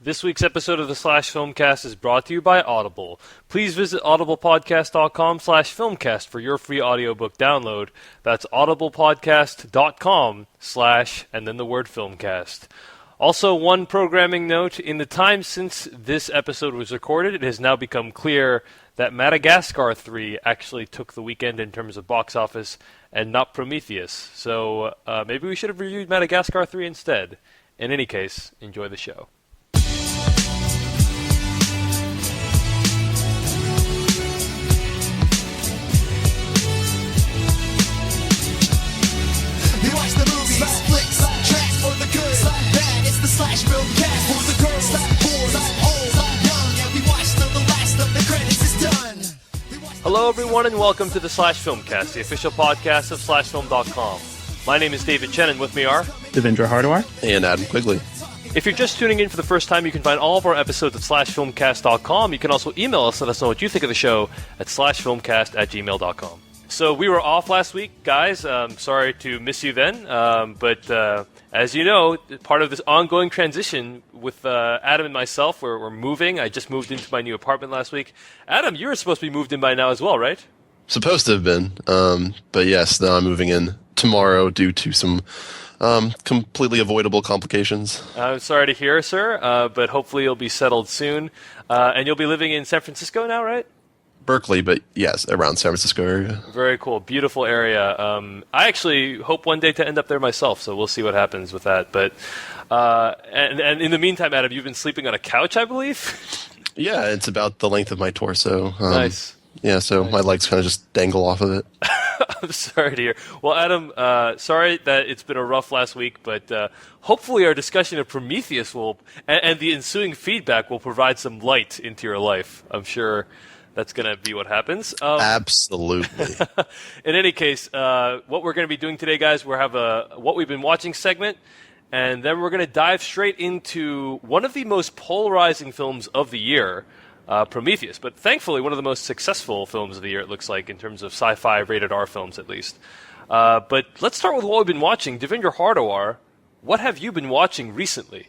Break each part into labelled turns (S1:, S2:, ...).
S1: This week's episode of the Slash Filmcast is brought to you by Audible. Please visit audiblepodcast.com/filmcast for your free audiobook download. That's audiblepodcast.com/ and then the word filmcast. Also, one programming note. In the time since this episode was recorded, it has now become clear that Madagascar 3 actually took the weekend in terms of box office and not Prometheus. So maybe we should have reviewed Madagascar 3 instead. In any case, enjoy the show.
S2: You watch the movies, flicks, tracks for the good, bad. It's the Slash Filmcast for the girls, boys, old, young, and we watch till the last of the credits is done.
S1: Hello, everyone, and welcome to the Slash Filmcast, the official podcast of SlashFilm.com. My name is David Chen, and with me are
S3: Devindra
S4: and Adam Quigley.
S1: If you're just tuning in for the first time, you can find all of our episodes at SlashFilmcast.com. You can also email us, let us know what you think of the show at SlashFilmcast@gmail.com. So we were off last week, guys. Sorry to miss you then. But as you know, part of this ongoing transition with Adam and myself, we're moving. I just moved into my new apartment last week. Adam, you were supposed to be moved in by now as well, right?
S4: Supposed to have been. But yes, now I'm moving in tomorrow due to some completely avoidable complications.
S1: I'm sorry to hear, sir, but hopefully you'll be settled soon. And you'll be living in San Francisco now, right?
S4: Berkeley, but yes, around San Francisco area.
S1: Very cool. Beautiful area. I actually hope one day to end up there myself, so we'll see what happens with that. But and in the meantime, Adam, you've been sleeping on a couch, I believe?
S4: Yeah, it's about the length of my torso.
S1: Nice.
S4: Yeah, so nice. My legs kind of just dangle off of it.
S1: I'm sorry to hear. Well, Adam, sorry that it's been a rough last week, but hopefully our discussion of Prometheus and the ensuing feedback will provide some light into your life. I'm sure that's going to be what happens.
S4: Absolutely.
S1: In any case, what we're going to be doing today, guys, we'll have a What We've Been Watching segment, and then we're going to dive straight into one of the most polarizing films of the year, Prometheus, but thankfully one of the most successful films of the year, it looks like, in terms of sci-fi rated R films at least. But let's start with what we've been watching. Devindra Hardawar, what have you been watching recently?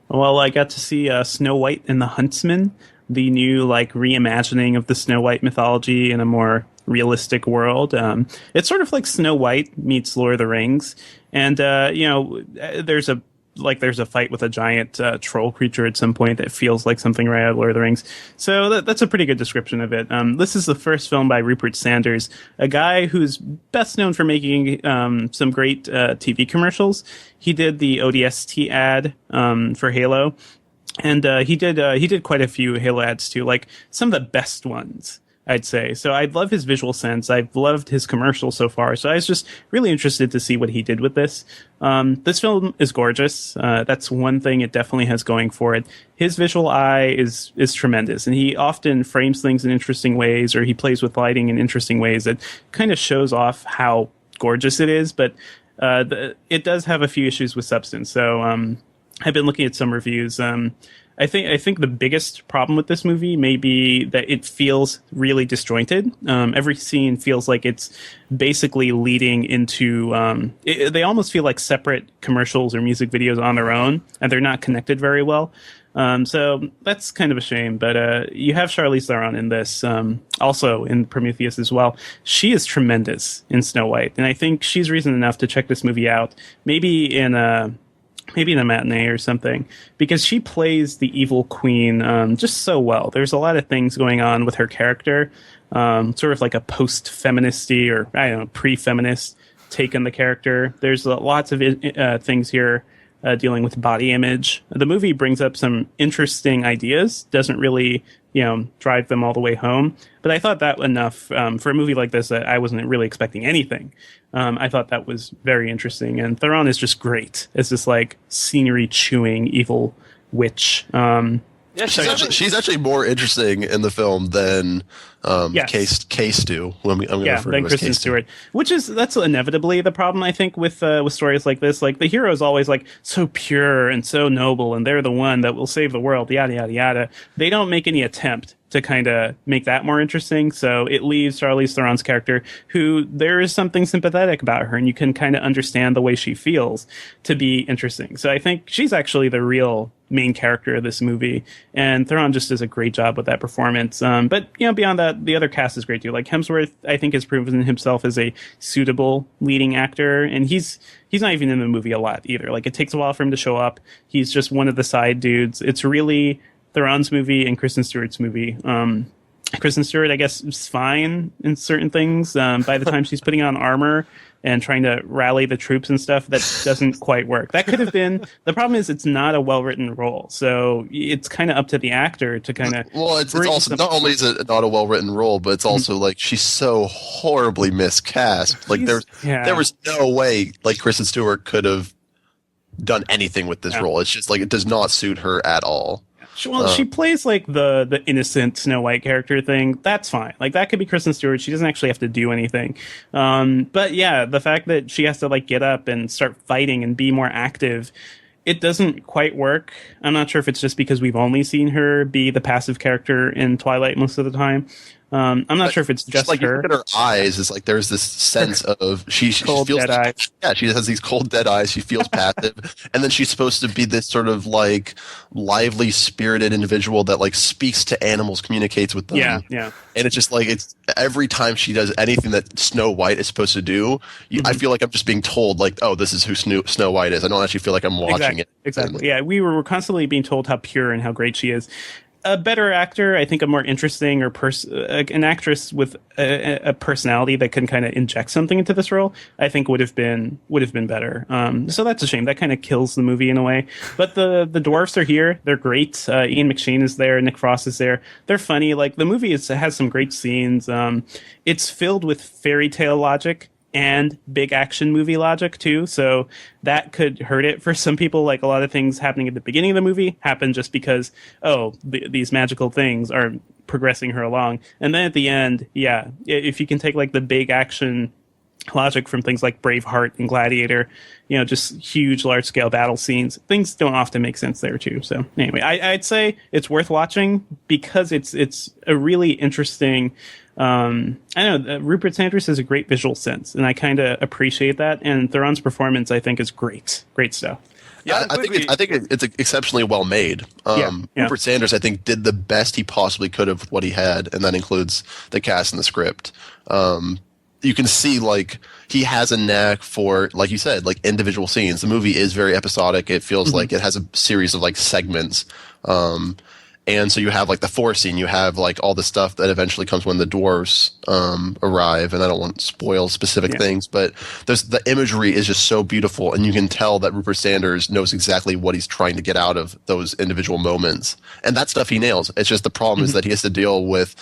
S3: Well, I got to see Snow White and the Huntsman, the new reimagining of the Snow White mythology in a more realistic world. It's sort of like Snow White meets Lord of the Rings, and there's a fight with a giant troll creature at some point that feels like something right out of Lord of the Rings. So that's a pretty good description of it. This is the first film by Rupert Sanders, a guy who's best known for making some great TV commercials. He did the ODST ad for Halo, and he did quite a few Halo ads too, like some of the best ones, I'd say. So I love his visual sense. I've loved his commercials so far. So I was just really interested to see what he did with this. This film is gorgeous. That's one thing it definitely has going for it. His visual eye is tremendous, and he often frames things in interesting ways, or he plays with lighting in interesting ways that kind of shows off how gorgeous it is. But it does have a few issues with substance. So I've been looking at some reviews. I think the biggest problem with this movie may be that it feels really disjointed. Every scene feels like it's basically leading into... they almost feel like separate commercials or music videos on their own, and they're not connected very well. So that's kind of a shame. But you have Charlize Theron in this, also in Prometheus as well. She is tremendous in Snow White, and I think she's reason enough to check this movie out. Maybe in a matinee or something, because she plays the evil queen just so well. There's a lot of things going on with her character, sort of like a post-feministy or, I don't know, pre-feminist take on the character. There's lots of things here dealing with body image. The movie brings up some interesting ideas, doesn't really, drive them all the way home. But I thought that enough for a movie like this. I wasn't really expecting anything. I thought that was very interesting. And Theron is just great. It's this scenery-chewing evil witch.
S1: Yeah,
S4: she's actually more interesting in the film than Case do.
S3: Than Kristen Stewart. That's inevitably the problem, I think, with stories like this. Like, the hero is always so pure and so noble, and they're the one that will save the world. Yada yada yada. They don't make any attempt to kind of make that more interesting. So it leaves Charlize Theron's character, who there is something sympathetic about her, and you can kind of understand the way she feels, to be interesting. So I think she's actually the real main character of this movie, and Theron just does a great job with that performance. But beyond that, the other cast is great too. Like Hemsworth, I think, has proven himself as a suitable leading actor, and he's not even in the movie a lot either. Like, it takes a while for him to show up. He's just one of the side dudes. It's really Theron's movie and Kristen Stewart's movie. Kristen Stewart, I guess, is fine in certain things. By the time she's putting on armor and trying to rally the troops and stuff, that doesn't quite work. That could have been... The problem is it's not a well-written role, so it's kind of up to the actor to kind of...
S4: Well, it's also... Not only is it not a well-written role, but it's also, like, she's so horribly miscast. Like, there was no way, like, Kristen Stewart could have done anything with this role. It's just, like, it does not suit her at all.
S3: Well, she plays like the innocent Snow White character thing. That's fine. Like, that could be Kristen Stewart. She doesn't actually have to do anything. But yeah, the fact that she has to like get up and start fighting and be more active, it doesn't quite work. I'm not sure if it's just because we've only seen her be the passive character in Twilight most of the time. I'm not sure if it's just
S4: like,
S3: her.
S4: You look at her eyes, it's like there's this sense of she
S3: cold,
S4: feels
S3: dead eyes.
S4: Yeah, she has these cold dead eyes. She feels passive, and then she's supposed to be this sort of like lively, spirited individual that like speaks to animals, communicates with them.
S3: Yeah.
S4: And it's just like it's every time she does anything that Snow White is supposed to do, I feel like I'm just being told like, oh, this is who Snow White is. I don't actually feel like I'm watching it.
S3: Exactly. Yeah, we were constantly being told how pure and how great she is. A better actor, I think, a more interesting or an actress with a personality that can kind of inject something into this role, I think would have been better. So that's a shame. That kind of kills the movie in a way. But the dwarfs are here. They're great. Ian McShane is there. Nick Frost is there. They're funny. Like, the movie has some great scenes. It's filled with fairy tale logic and big action movie logic too, so that could hurt it for some people. Like, a lot of things happening at the beginning of the movie happen just because these magical things are progressing her along, and then at the end, if you can take like the big action logic from things like Braveheart and Gladiator, just huge large scale battle scenes, things don't often make sense there too. So anyway, I'd say it's worth watching because it's a really interesting. I know Rupert Sanders has a great visual sense, and I kind of appreciate that. And Theron's performance, I think, is great stuff.
S4: Yeah, I think it's exceptionally well made. Rupert Sanders, I think, did the best he possibly could of what he had, and that includes the cast and the script. You can see, like, he has a knack for, like you said, like, individual scenes. The movie is very episodic. It feels like it has a series of, like, segments. And so you have, like, the forest scene. You have, like, all the stuff that eventually comes when the dwarves arrive. And I don't want to spoil specific things, but the imagery is just so beautiful. And you can tell that Rupert Sanders knows exactly what he's trying to get out of those individual moments. And that stuff he nails. It's just the problem is that he has to deal with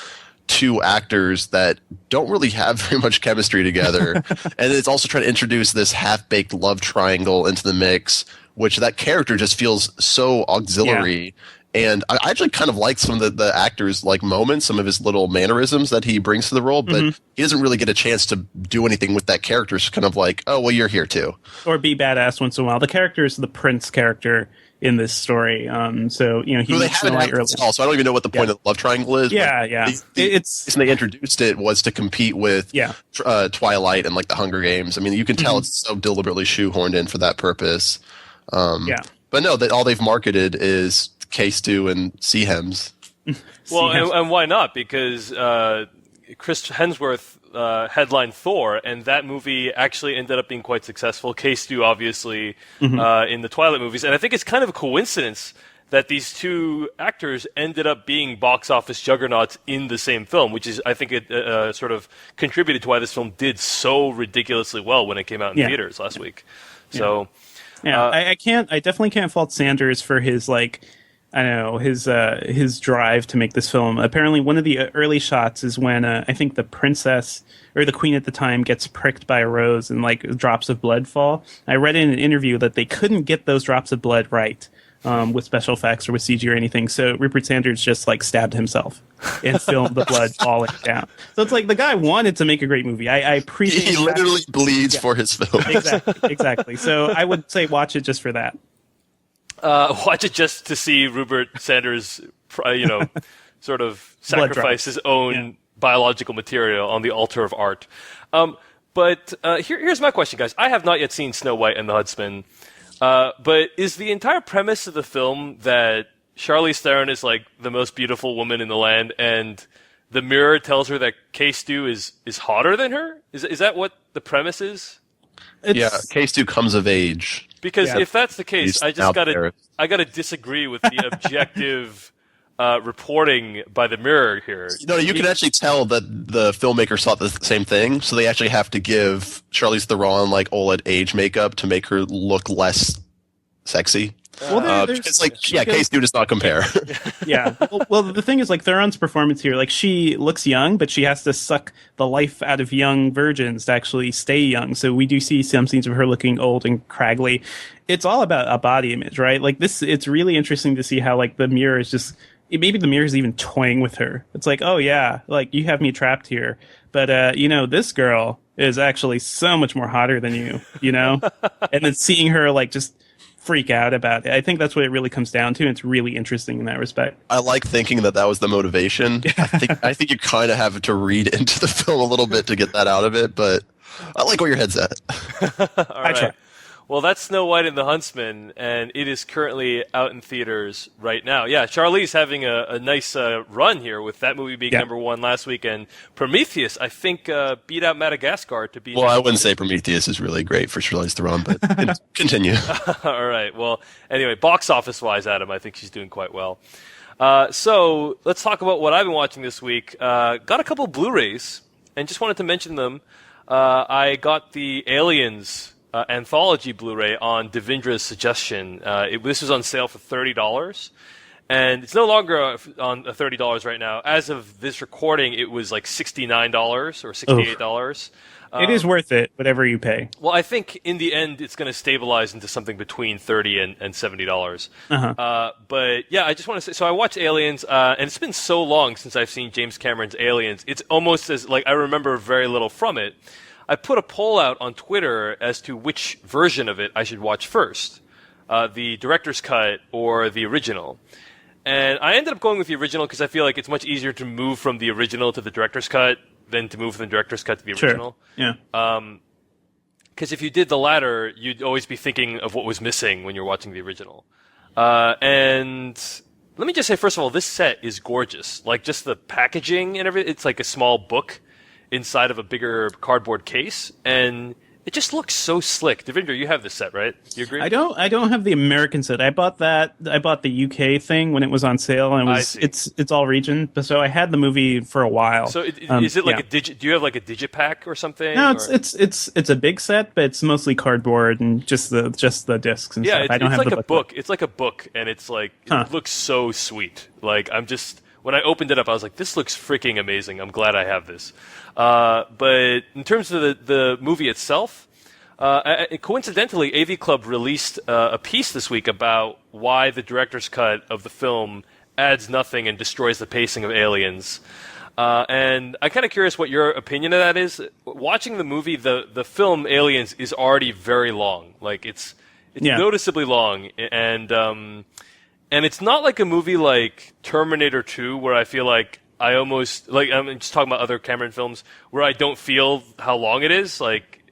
S4: two actors that don't really have very much chemistry together. And it's also trying to introduce this half-baked love triangle into the mix, which that character just feels so auxiliary. Yeah. And I actually kind of like some of the actor's like moments, some of his little mannerisms that he brings to the role, but he doesn't really get a chance to do anything with that character. It's kind of like, oh, well, you're here too.
S3: Or be badass once in a while. The character is the prince character in this story. So, he meets Snow White early.
S4: So I don't even know what the point of the love triangle is.
S3: Yeah.
S4: It's they introduced it was to compete with Twilight and like the Hunger Games. I mean, you can tell it's so deliberately shoehorned in for that purpose. But no, all they've marketed is K-Stew and Seahems.
S1: Well, and why not? Because Chris Hemsworth headlined Thor, and that movie actually ended up being quite successful. K-Stew, obviously, in the Twilight movies. And I think it's kind of a coincidence that these two actors ended up being box office juggernauts in the same film, which is, I think, it sort of contributed to why this film did so ridiculously well when it came out in theaters last week. So,
S3: I definitely can't fault Sanders for his, like, I don't know, his drive to make this film. Apparently, one of the early shots is when I think the princess or the queen at the time gets pricked by a rose and like drops of blood fall. I read in an interview that they couldn't get those drops of blood right with special effects or with CG or anything. So Rupert Sanders just like stabbed himself and filmed the blood falling down. So it's like the guy wanted to make a great movie. I appreciate.
S4: He literally bleeds for his film.
S3: Exactly. So I would say watch it just for that.
S1: Watch it just to see Rupert Sanders, sort of sacrifice his own biological material on the altar of art. But here's my question, guys. I have not yet seen Snow White and the Huntsman, but is the entire premise of the film that Charlize Theron is like the most beautiful woman in the land, and the mirror tells her that K-Stu is hotter than her? Is that what the premise is?
S4: K-Stu comes of age.
S1: Because if that's the case, I gotta disagree with the objective reporting by the Mirror here.
S4: No, you can actually tell that the filmmakers thought the same thing, so they actually have to give Charlize Theron like OLED age makeup to make her look less sexy. It's like, K-Stu does not compare.
S3: Well, the thing is, like, Theron's performance here, like, she looks young, but she has to suck the life out of young virgins to actually stay young. So we do see some scenes of her looking old and craggly. It's all about a body image, right? Like, it's really interesting to see how, like, the mirror is just, maybe the mirror is even toying with her. It's like, oh yeah, like, you have me trapped here. But, this girl is actually so much more hotter than you, And then seeing her, like, just freak out about it. I think that's what it really comes down to, and it's really interesting in that respect.
S4: I like thinking that was the motivation. I think you kind of have to read into the film a little bit to get that out of it, but I like where your head's at.
S1: All right. Well, that's Snow White and the Huntsman, and it is currently out in theaters right now. Yeah, Charlize having a nice run here with that movie being number one last week, and Prometheus, I think, beat out Madagascar to be...
S4: Well, I wouldn't say Prometheus is really great for Charlize Theron, but continue.
S1: All right. Well, anyway, box office-wise, Adam, I think she's doing quite well. So let's talk about what I've been watching this week. Got a couple Blu-rays, and just wanted to mention them. I got the Aliens anthology Blu-ray on Devindra's suggestion. This was on sale for $30, and it's no longer on $30 right now. As of this recording, it was like $69 or $68.
S3: It is worth it, whatever you pay.
S1: Well, I think in the end, it's going to stabilize into something between $30 and $70. But yeah, I just want to say, so I watched Aliens, and it's been so long since I've seen James Cameron's Aliens. It's almost as, like, I remember very little from it. I put a poll out on Twitter as to which version of it I should watch first, the director's cut or the original. And I ended up going with the original because I feel like it's much easier to move from the original to the director's cut than to move from the director's cut to the original.
S3: Yeah.
S1: Because if you did the latter, you'd always be thinking of what was missing when you're watching the original. And let me just say, first of all, this set is gorgeous. Like, just the packaging and everything, it's like a small book inside of a bigger cardboard case, and it just looks so slick. Devindra, you have this set, right? You agree?
S3: I don't have the American set. I bought the UK thing when it was on sale, and it's all region. So I had the movie for a while.
S1: So is it like a digit? Do you have like a digipack or something?
S3: No, it's a big set, but it's mostly cardboard and just the discs and stuff. I don't have
S1: like
S3: the
S1: a book. It's like a book, and it's like it looks so sweet. Like, when I opened it up, I was like, this looks freaking amazing. I'm glad I have this. But in terms of the movie itself, coincidentally, AV Club released a piece this week about why the director's cut of the film adds nothing and destroys the pacing of Aliens. And I'm kind of curious what your opinion of that is. Watching the movie, the film Aliens is already very long. Like, it's noticeably long, and it's not like a movie like Terminator 2, where I feel like I'm just talking about other Cameron films, where I don't feel how long it is. Like,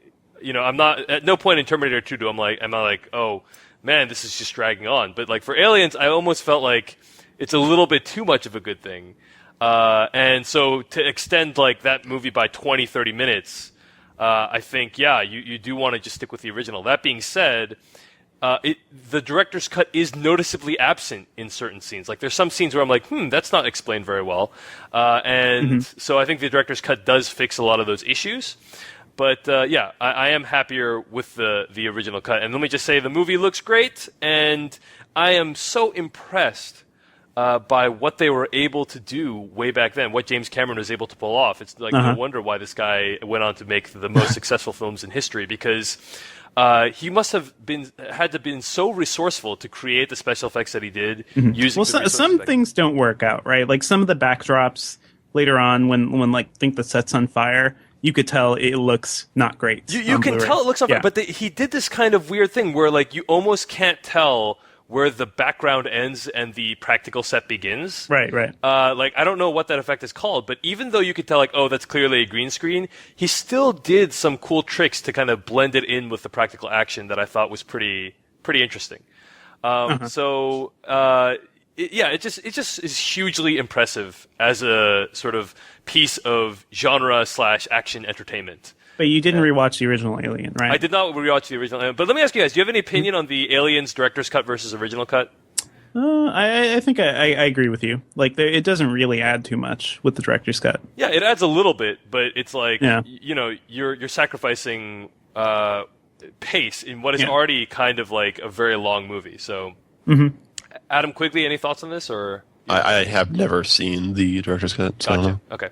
S1: I'm not, at no point in Terminator 2 am I like, oh man, this is just dragging on. But like for Aliens, I almost felt like it's a little bit too much of a good thing. And so to extend like that movie by 20, 30 minutes, I think, you do want to just stick with the original. That being said, the director's cut is noticeably absent in certain scenes. Like, there's some scenes where I'm like, that's not explained very well. So I think the director's cut does fix a lot of those issues. But, I am happier with the original cut. And let me just say, the movie looks great, and I am so impressed by what they were able to do way back then, what James Cameron was able to pull off. It's like no wonder why this guy went on to make the most successful films in history, because he must have had to been so resourceful to create the special effects that he did. Using
S3: some things don't work out, right? Like some of the backdrops later on, when like think the set's on fire, you could tell it looks not great.
S1: You can tell it looks on fire, but he did this kind of weird thing where like you almost can't tell where the background ends and the practical set begins.
S3: Right.
S1: Like, I don't know what that effect is called, but even though you could tell, like, oh, that's clearly a green screen, he still did some cool tricks to kind of blend it in with the practical action that I thought was pretty interesting. It just is hugely impressive as a sort of piece of genre / action entertainment.
S3: But you didn't rewatch the original Alien, right?
S1: I did not rewatch the original Alien. But let me ask you guys, do you have any opinion on the Aliens director's cut versus original cut?
S3: I think I agree with you. Like, it doesn't really add too much with the director's cut.
S1: Yeah, it adds a little bit, but it's like, you know, you're sacrificing pace in what is already kind of like a very long movie. So, Adam Quigley, any thoughts on this? Or
S4: I have never seen the director's cut. So I don't know.
S1: Okay.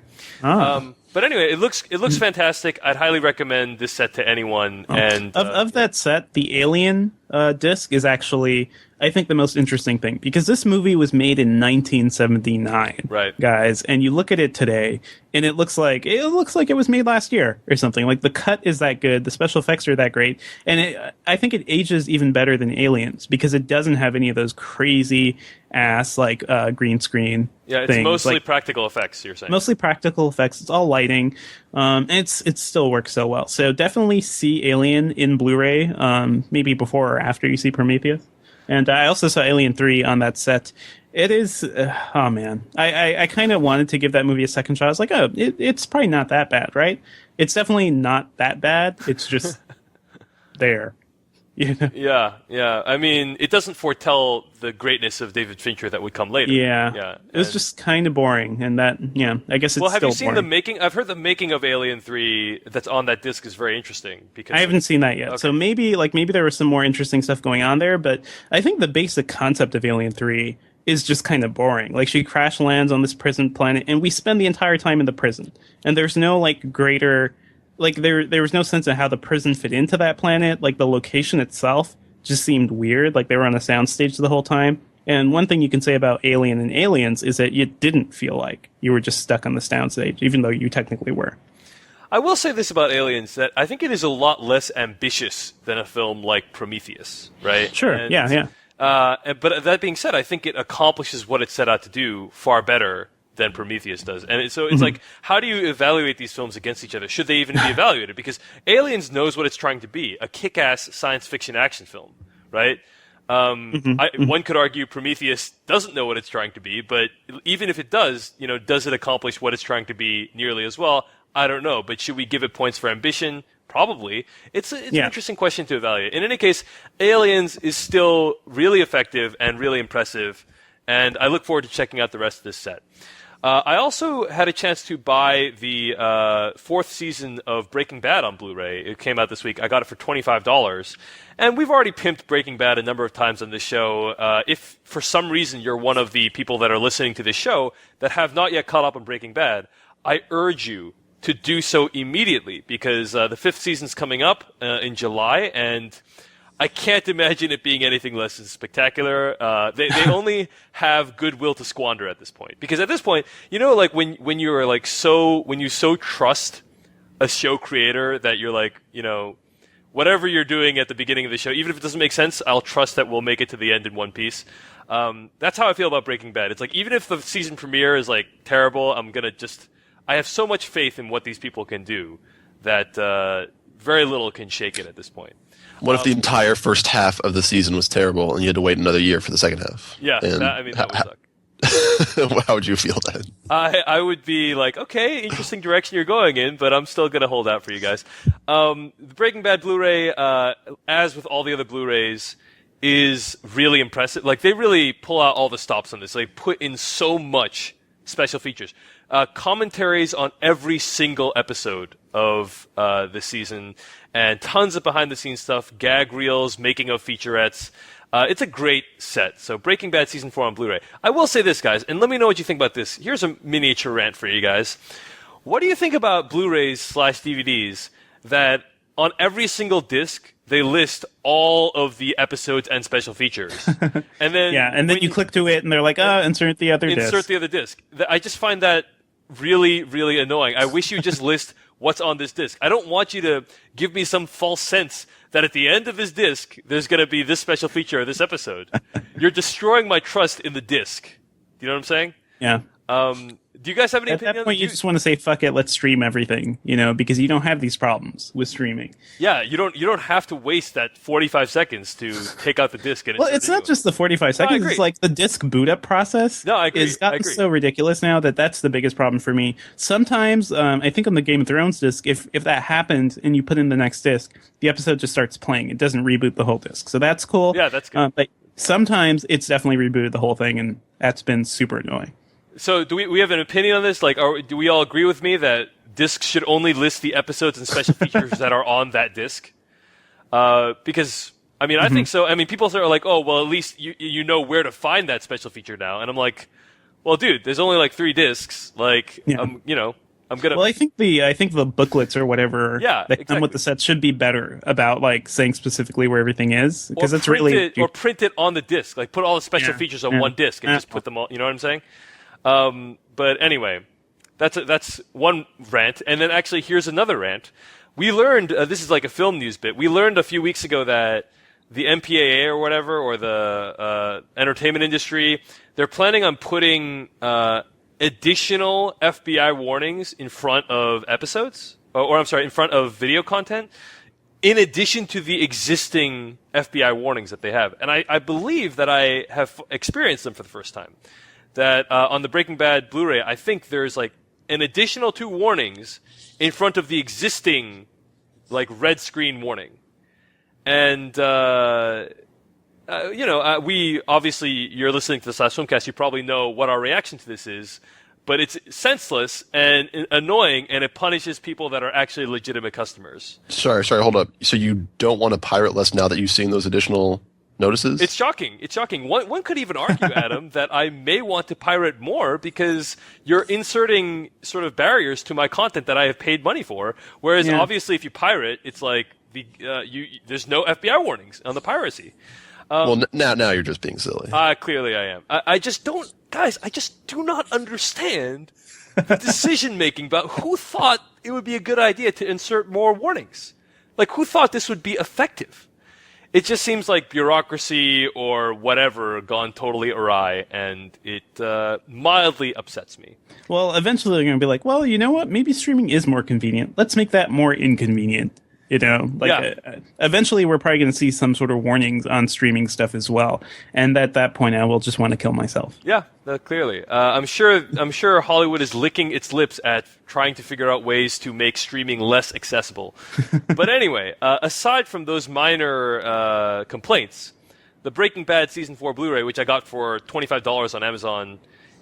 S1: But anyway, it looks fantastic. I'd highly recommend this set to anyone. And
S3: of that set, the Alien disc is actually, I think, the most interesting thing, because this movie was made in 1979,
S1: right,
S3: guys, and you look at it today, and it looks like it was made last year or something. Like, the cut is that good, the special effects are that great, and I think it ages even better than Aliens because it doesn't have any of those crazy ass like green screen.
S1: Yeah, it's
S3: things.
S1: mostly
S3: like,
S1: practical effects. You're saying
S3: mostly practical effects. It's all lighting. And it still works so well. So definitely see Alien in Blu-ray, maybe before or after you see Prometheus. And I also saw Alien 3 on that set. It is, oh man, I kind of wanted to give that movie a second shot. I was like, oh, it's probably not that bad, right? It's definitely not that bad. It's just there. You know?
S1: Yeah. I mean, it doesn't foretell the greatness of David Fincher that would come later.
S3: Yeah. It was just kind of boring, and I guess it's
S1: well. Have
S3: still
S1: you seen
S3: boring.
S1: the making? I've heard the making of Alien 3 that's on that disc is very interesting. Because
S3: I haven't seen that yet. Okay. So maybe there was some more interesting stuff going on there, but I think the basic concept of Alien 3 is just kind of boring. Like, she crash lands on this prison planet, and we spend the entire time in the prison, and there's no like greater. Like, there was no sense of how the prison fit into that planet. Like, the location itself just seemed weird. Like, they were on a soundstage the whole time. And one thing you can say about Alien and Aliens is that it didn't feel like you were just stuck on the soundstage, even though you technically were.
S1: I will say this about Aliens, that I think it is a lot less ambitious than a film like Prometheus, right?
S3: Sure, yeah.
S1: But that being said, I think it accomplishes what it set out to do far better than Prometheus does. And so it's like, how do you evaluate these films against each other? Should they even be evaluated? Because Aliens knows what it's trying to be, a kick-ass science fiction action film, right? One could argue Prometheus doesn't know what it's trying to be, but even if it does, does it accomplish what it's trying to be nearly as well? I don't know. But should we give it points for ambition? Probably. It's an interesting question to evaluate. In any case, Aliens is still really effective and really impressive, and I look forward to checking out the rest of this set. I also had a chance to buy the fourth season of Breaking Bad on Blu-ray. It came out this week. I got it for $25. And we've already pimped Breaking Bad a number of times on this show. If for some reason you're one of the people that are listening to this show that have not yet caught up on Breaking Bad, I urge you to do so immediately, because the fifth season's coming up in July, and I can't imagine it being anything less than spectacular. They only have goodwill to squander at this point. Because at this point, like when you're like when you so trust a show creator that you're like, whatever you're doing at the beginning of the show, even if it doesn't make sense, I'll trust that we'll make it to the end in one piece. That's how I feel about Breaking Bad. It's like, even if the season premiere is like terrible, I have so much faith in what these people can do that very little can shake it at this point.
S4: What if the entire first half of the season was terrible and you had to wait another year for the second half?
S1: Yeah, that would suck.
S4: How would you feel then?
S1: I would be like, okay, interesting direction you're going in, but I'm still going to hold out for you guys. The Breaking Bad Blu-ray, as with all the other Blu-rays, is really impressive. Like, they really pull out all the stops on this. They put in so much special features. Commentaries on every single episode of the season, and tons of behind-the-scenes stuff, gag reels, making of featurettes. It's a great set. So Breaking Bad Season 4 on Blu-ray. I will say this, guys, and let me know what you think about this. Here's a miniature rant for you guys. What do you think about Blu-rays / DVDs that on every single disc they list all of the episodes and special features? And then
S3: you click to it and they're like, insert the other disc.
S1: Insert the other disc. I just find that really, really annoying. I wish you just list what's on this disc. I don't want you to give me some false sense that at the end of this disc, there's going to be this special feature or this episode. You're destroying my trust in the disc. Do you know what I'm saying?
S3: Yeah.
S1: Do you guys have any
S3: At
S1: opinion?
S3: that point, you just want to say, fuck it, let's stream everything, because you don't have these problems with streaming.
S1: Yeah, you don't have to waste that 45 seconds to take out the disc. And
S3: Well, it's not just the 45 seconds.
S1: agree.
S3: It's like the disc boot up process.
S1: No, I agree.
S3: It's gotten so ridiculous now that's the biggest problem for me. Sometimes, I think on the Game of Thrones disc, if that happened and you put in the next disc, the episode just starts playing. It doesn't reboot the whole disc. So that's cool.
S1: Yeah, that's good.
S3: But sometimes it's definitely rebooted the whole thing, and that's been super annoying.
S1: So do we have an opinion on this? Like, do we all agree with me that discs should only list the episodes and special features that are on that disc? Because, I mean, I think so. I mean, people are like, oh, well, at least you know where to find that special feature now. And I'm like, well, dude, there's only like 3 discs. Like,
S3: Yeah.
S1: I'm gonna.
S3: Well, I think the booklets or whatever that come with
S1: exactly.
S3: the set should be better about like saying specifically where everything is, because it's
S1: print
S3: really
S1: it, or print it on the disc. Like, put all the special features on one disc and just put them all. You know what I'm saying? But anyway, that's one rant. And then actually, here's another rant. We learned, this is like a film news bit. We learned a few weeks ago that the MPAA or whatever, or the entertainment industry, they're planning on putting additional FBI warnings in front of episodes, in front of video content, in addition to the existing FBI warnings that they have. And I believe that I have experienced them for the first time. That on the Breaking Bad Blu-ray, I think there's like an additional 2 warnings in front of the existing like red screen warning. And we obviously, you're listening to this last Filmcast, you probably know what our reaction to this is, but it's senseless and annoying, and it punishes people that are actually legitimate customers.
S4: Sorry, hold up. So you don't want to pirate less now that you've seen those additional notices?
S1: It's shocking. One could even argue, Adam, that I may want to pirate more because you're inserting sort of barriers to my content that I have paid money for. Whereas obviously, if you pirate, it's like there's no FBI warnings on the piracy.
S4: Well, now you're just being silly.
S1: Clearly, I am. I just don't, guys. I just do not understand the decision making about who thought it would be a good idea to insert more warnings. Like, who thought this would be effective? It just seems like bureaucracy or whatever gone totally awry, and it mildly upsets me.
S3: Well, eventually they're going to be like, well, you know what? Maybe streaming is more convenient. Let's make that more inconvenient. Eventually we're probably going to see some sort of warnings on streaming stuff as well. And at that point, I will just want to kill myself.
S1: Yeah, clearly. I'm sure Hollywood is licking its lips at trying to figure out ways to make streaming less accessible. But anyway, aside from those minor complaints, the Breaking Bad Season 4 Blu-ray, which I got for $25 on Amazon,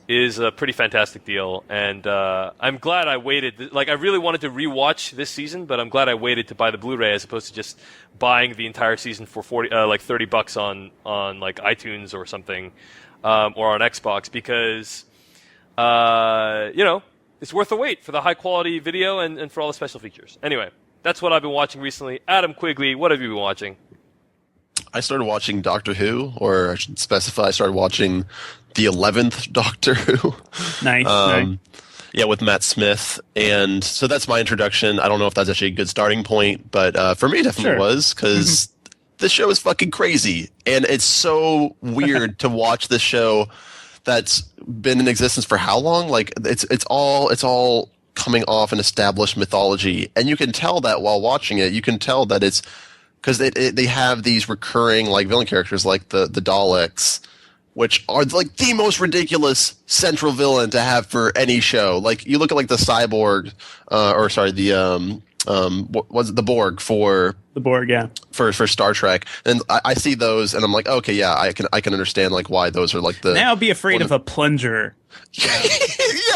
S1: is a pretty fantastic deal, and I'm glad I waited. Like, I really wanted to rewatch this season, but I'm glad I waited to buy the Blu-ray as opposed to just buying the entire season for $30 on like iTunes or something, or on Xbox, because it's worth the wait for the high quality video and for all the special features. Anyway, that's what I've been watching recently. Adam Quigley, what have you been watching?
S4: I started watching Doctor Who, or I should specify, I started watching the 11th Doctor Who.
S3: Nice.
S4: Yeah, with Matt Smith. And so that's my introduction. I don't know if that's actually a good starting point, but for me it definitely was, because this show is fucking crazy. And it's so weird to watch this show that's been in existence for how long? Like, it's all coming off an established mythology. And you can tell that while watching it. You can tell that it's because they have these recurring like villain characters like the Daleks, which are like the most ridiculous central villain to have for any show. Like, you look at like the Cyborg, the Borg for
S3: the Borg, yeah,
S4: for Star Trek, and I see those and I'm like, okay, yeah, I can understand like why those are like the.
S3: Now be afraid of a plunger.
S4: Yeah,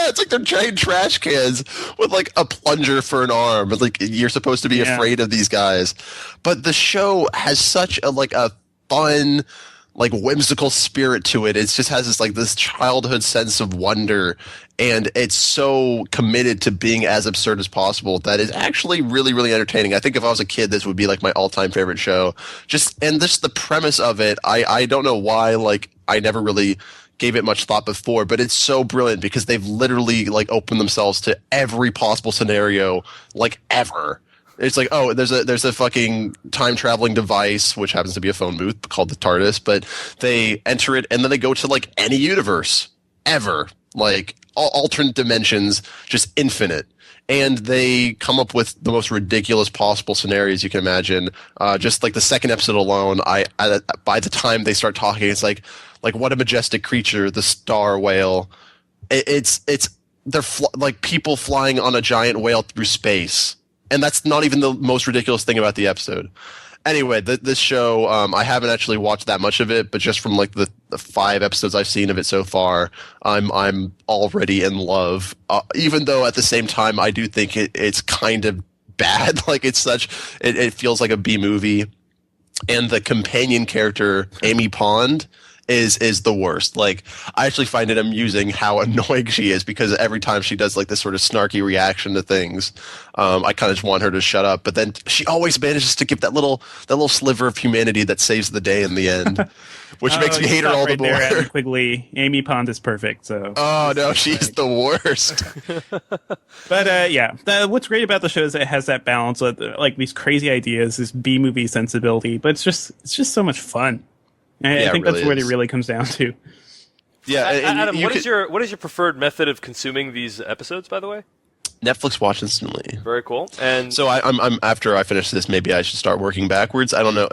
S4: it's like they're giant trash cans with like a plunger for an arm. It's like, you're supposed to be afraid of these guys, but the show has such a fun, like whimsical spirit to it. It just has this childhood sense of wonder, and it's so committed to being as absurd as possible that it's actually really, really entertaining. I think if I was a kid, this would be like my all-time favorite show. And the premise of it, I don't know why, like, I never really gave it much thought before, but it's so brilliant because they've literally like opened themselves to every possible scenario like ever. It's like, oh, there's a fucking time traveling device, which happens to be a phone booth called the TARDIS, but they enter it and then they go to like any universe ever, like alternate dimensions, just infinite. And they come up with the most ridiculous possible scenarios you can imagine. Just like the second episode alone, by the time they start talking, it's like what a majestic creature, the star whale. They're like people flying on a giant whale through space. And that's not even the most ridiculous thing about the episode. Anyway, this show, I haven't actually watched that much of it, but just from like the 5 episodes I've seen of it so far, I'm already in love. Even though at the same time, I do think it's kind of bad. Like it feels like a B movie. And the companion character, Amy Pond, is the worst. Like, I actually find it amusing how annoying she is because every time she does like this sort of snarky reaction to things, I kind of just want her to shut up. But then she always manages to give that little sliver of humanity that saves the day in the end, which makes me hate her all the more.
S3: Adam Quigley, Amy Pond is perfect. So.
S4: Oh no, she's the worst.
S3: But what's great about the show is it has that balance with like these crazy ideas, this B movie sensibility, but it's just so much fun. I think that's what it really comes down to.
S1: Yeah, Adam, what is your preferred method of consuming these episodes, by the way?
S4: Netflix watch instantly.
S1: Very cool. And
S4: so I'm after I finish this, maybe I should start working backwards. I don't know.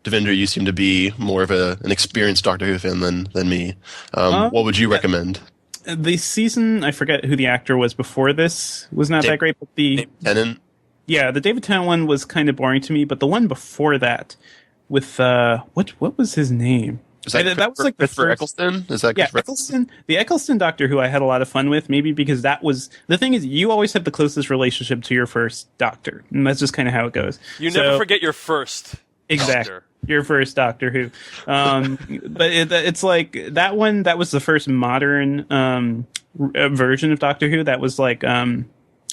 S4: Devindra, you seem to be more of an experienced Doctor Who fan than me. What would you recommend?
S3: The season, I forget who the actor was before this, was not that great. But
S4: David Tennant.
S3: Yeah, the David Tennant one was kind of boring to me, but the one before that, with what was his name?
S4: That was like the first Eccleston. Is that
S3: Eccleston? The Eccleston Doctor Who I had a lot of fun with, maybe because that was the thing is you always have the closest relationship to your first Doctor, and that's just kind of how it goes.
S1: You never forget your first.
S3: Exactly.
S1: Doctor.
S3: Your first Doctor Who. But it's like that one. That was the first modern version of Doctor Who. That was like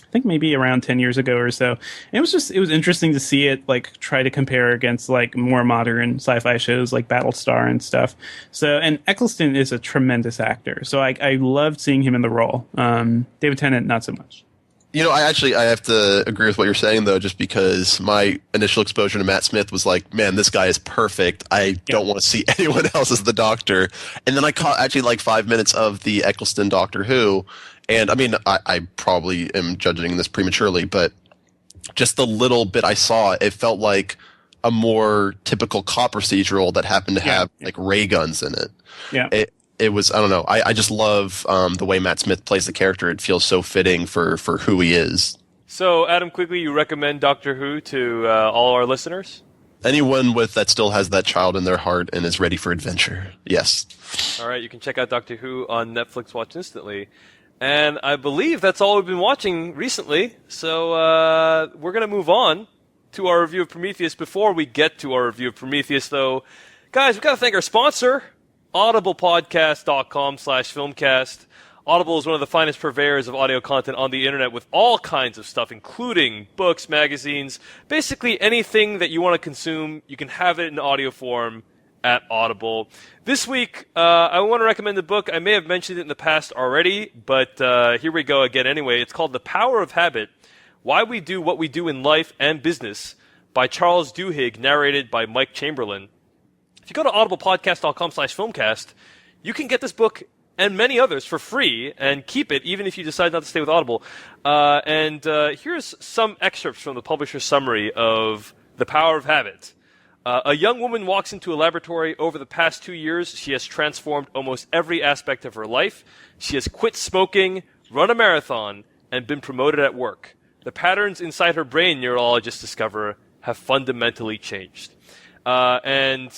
S3: I think maybe around 10 years ago or so. And it was interesting to see it like try to compare against like more modern sci-fi shows like Battlestar and stuff. So, and Eccleston is a tremendous actor. So I loved seeing him in the role. David Tennant, not so much.
S4: You know, I have to agree with what you're saying, though, just because my initial exposure to Matt Smith was like, man, this guy is perfect. I don't want to see anyone else as the Doctor. And then I caught actually like 5 minutes of the Eccleston Doctor Who. And I mean, I probably am judging this prematurely, but just the little bit I saw, it felt like a more typical cop procedural that happened to have like ray guns in it.
S3: Yeah.
S4: It was, I don't know. I just love the way Matt Smith plays the character. It feels so fitting for who he is.
S1: So, Adam Quigley, you recommend Doctor Who to all our listeners?
S4: Anyone that still has that child in their heart and is ready for adventure. Yes.
S1: All right, you can check out Doctor Who on Netflix Watch Instantly. And I believe that's all we've been watching recently. So we're going to move on to our review of Prometheus. Before we get to our review of Prometheus, though, guys, we've got to thank our sponsor, audiblepodcast.com/filmcast. Audible is one of the finest purveyors of audio content on the internet with all kinds of stuff, including books, magazines, basically anything that you want to consume. You can have it in audio form at Audible. This week, I want to recommend a book. I may have mentioned it in the past already, but here we go again anyway. It's called The Power of Habit, Why We Do What We Do in Life and Business by Charles Duhigg, narrated by Mike Chamberlain. If you go to audiblepodcast.com/filmcast, you can get this book and many others for free and keep it even if you decide not to stay with Audible. And here's some excerpts from the publisher's summary of The Power of Habit. A young woman walks into a laboratory. Over the past 2 years, she has transformed almost every aspect of her life. She has quit smoking, run a marathon, and been promoted at work. The patterns inside her brain, neurologists discover, have fundamentally changed. And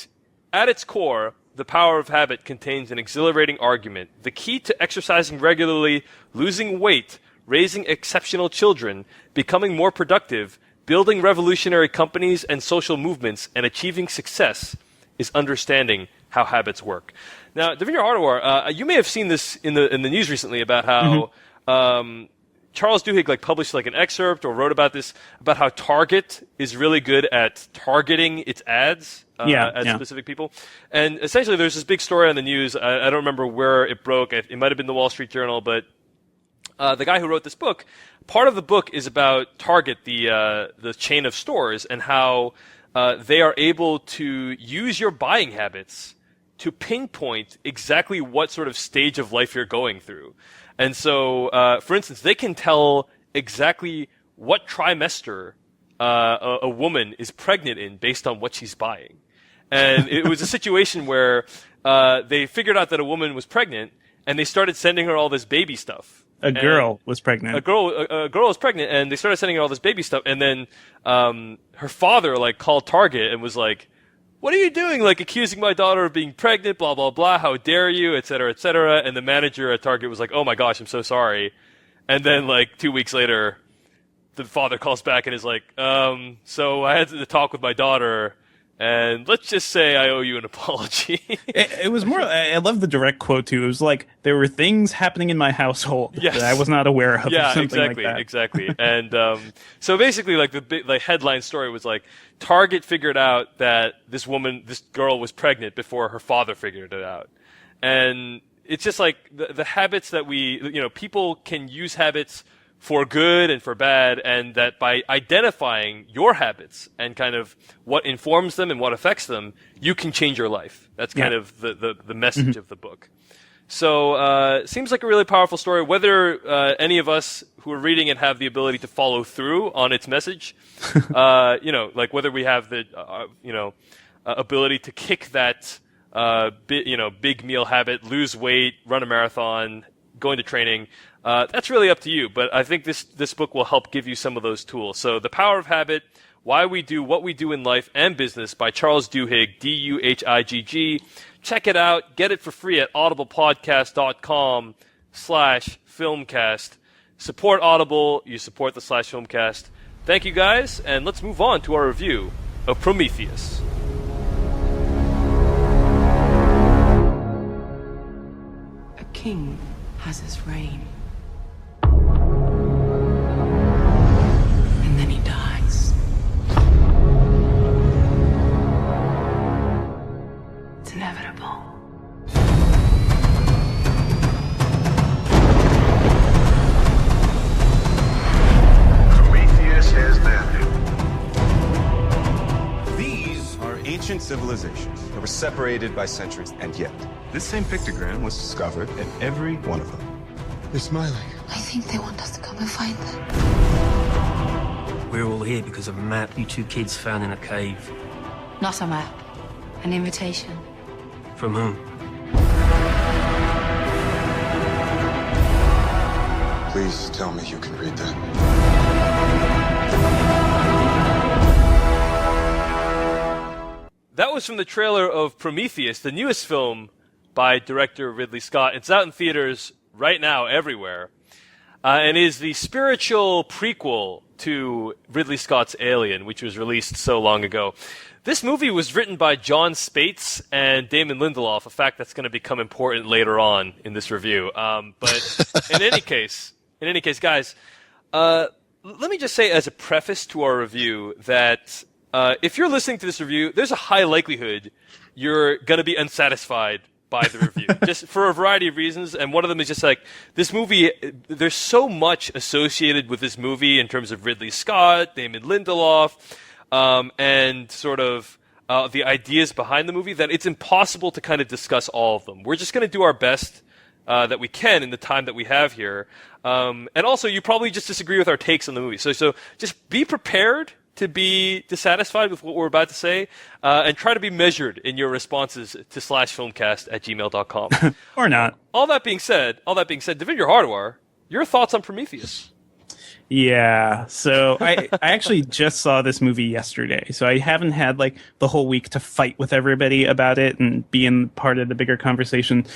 S1: at its core, The Power of Habit contains an exhilarating argument. The key to exercising regularly, losing weight, raising exceptional children, becoming more productive, building revolutionary companies and social movements, and achieving success is understanding how habits work. Now, Devindra Hardawar, you may have seen this in the news recently about how Charles Duhigg published an excerpt or wrote about this, about how Target is really good at targeting its ads as specific people. And essentially, there's this big story on the news. I don't remember where it broke. It might have been the Wall Street Journal, but the guy who wrote this book, part of the book is about Target, the chain of stores, and how they are able to use your buying habits to pinpoint exactly what sort of stage of life you're going through. And so, for instance, they can tell exactly what trimester a woman is pregnant in based on what she's buying. And it was a situation where they figured out that a woman was pregnant, and they started sending her all this baby stuff.
S3: A girl was pregnant.
S1: A girl was pregnant, and they started sending her all this baby stuff. And then her father called Target and was like, "What are you doing? Accusing my daughter of being pregnant, blah, blah, blah. How dare you, et cetera, et cetera." And the manager at Target was like, "Oh my gosh, I'm so sorry." And then 2 weeks later, the father calls back and is like, "So I had to talk with my daughter, and let's just say I owe you an apology."
S3: It was more, I love the direct quote too. It was like, there were things happening in my household that I was not aware of.
S1: Yeah,
S3: or something
S1: exactly,
S3: like that.
S1: exactly. And so basically, the headline story was Target figured out that this girl was pregnant before her father figured it out. And it's just the habits that people can use habits for good and for bad, and that by identifying your habits and kind of what informs them and what affects them, you can change your life. That's kind of the message of the book. So seems like a really powerful story. Whether any of us who are reading it have the ability to follow through on its message, whether we have the ability to kick that big meal habit, lose weight, run a marathon, go into training. That's really up to you, but I think this book will help give you some of those tools. So, The Power of Habit, Why We Do What We Do in Life and Business by Charles Duhigg, Duhigg. Check it out. Get it for free at audiblepodcast.com/filmcast. Support Audible. You support the /filmcast. Thank you, guys, and let's move on to our review of Prometheus.
S5: A king has his reign. And then he dies. It's inevitable.
S6: Prometheus has landed. These are ancient civilizations that were separated by centuries, and yet this same pictogram was discovered in every one of them. They're smiling.
S5: I think they want us to come and find them.
S7: We're all here because of a map you two kids found in a cave.
S5: Not a map. An invitation.
S7: From whom?
S6: Please tell me you can read that.
S1: That was from the trailer of Prometheus, the newest film by director Ridley Scott. It's out in theaters right now everywhere, and is the spiritual prequel to Ridley Scott's Alien, which was released so long ago. This movie was written by John Spates and Damon Lindelof, a fact that's going to become important later on in this review. But in any case, guys, let me just say as a preface to our review that if you're listening to this review, there's a high likelihood you're going to be unsatisfied by the review, just for a variety of reasons. And one of them is just this movie, there's so much associated with this movie in terms of Ridley Scott, Damon Lindelof, and sort of the ideas behind the movie that it's impossible to kind of discuss all of them. We're just going to do our best that we can in the time that we have here. And also, you probably just disagree with our takes on the movie. So just be prepared to be dissatisfied with what we're about to say, and try to be measured in your responses to /filmcast@gmail.com.
S3: Or not.
S1: All that being said, Devindra Hardwar, your thoughts on Prometheus?
S3: Yeah, so I actually just saw this movie yesterday, so I haven't had the whole week to fight with everybody about it and be in part of the bigger conversation.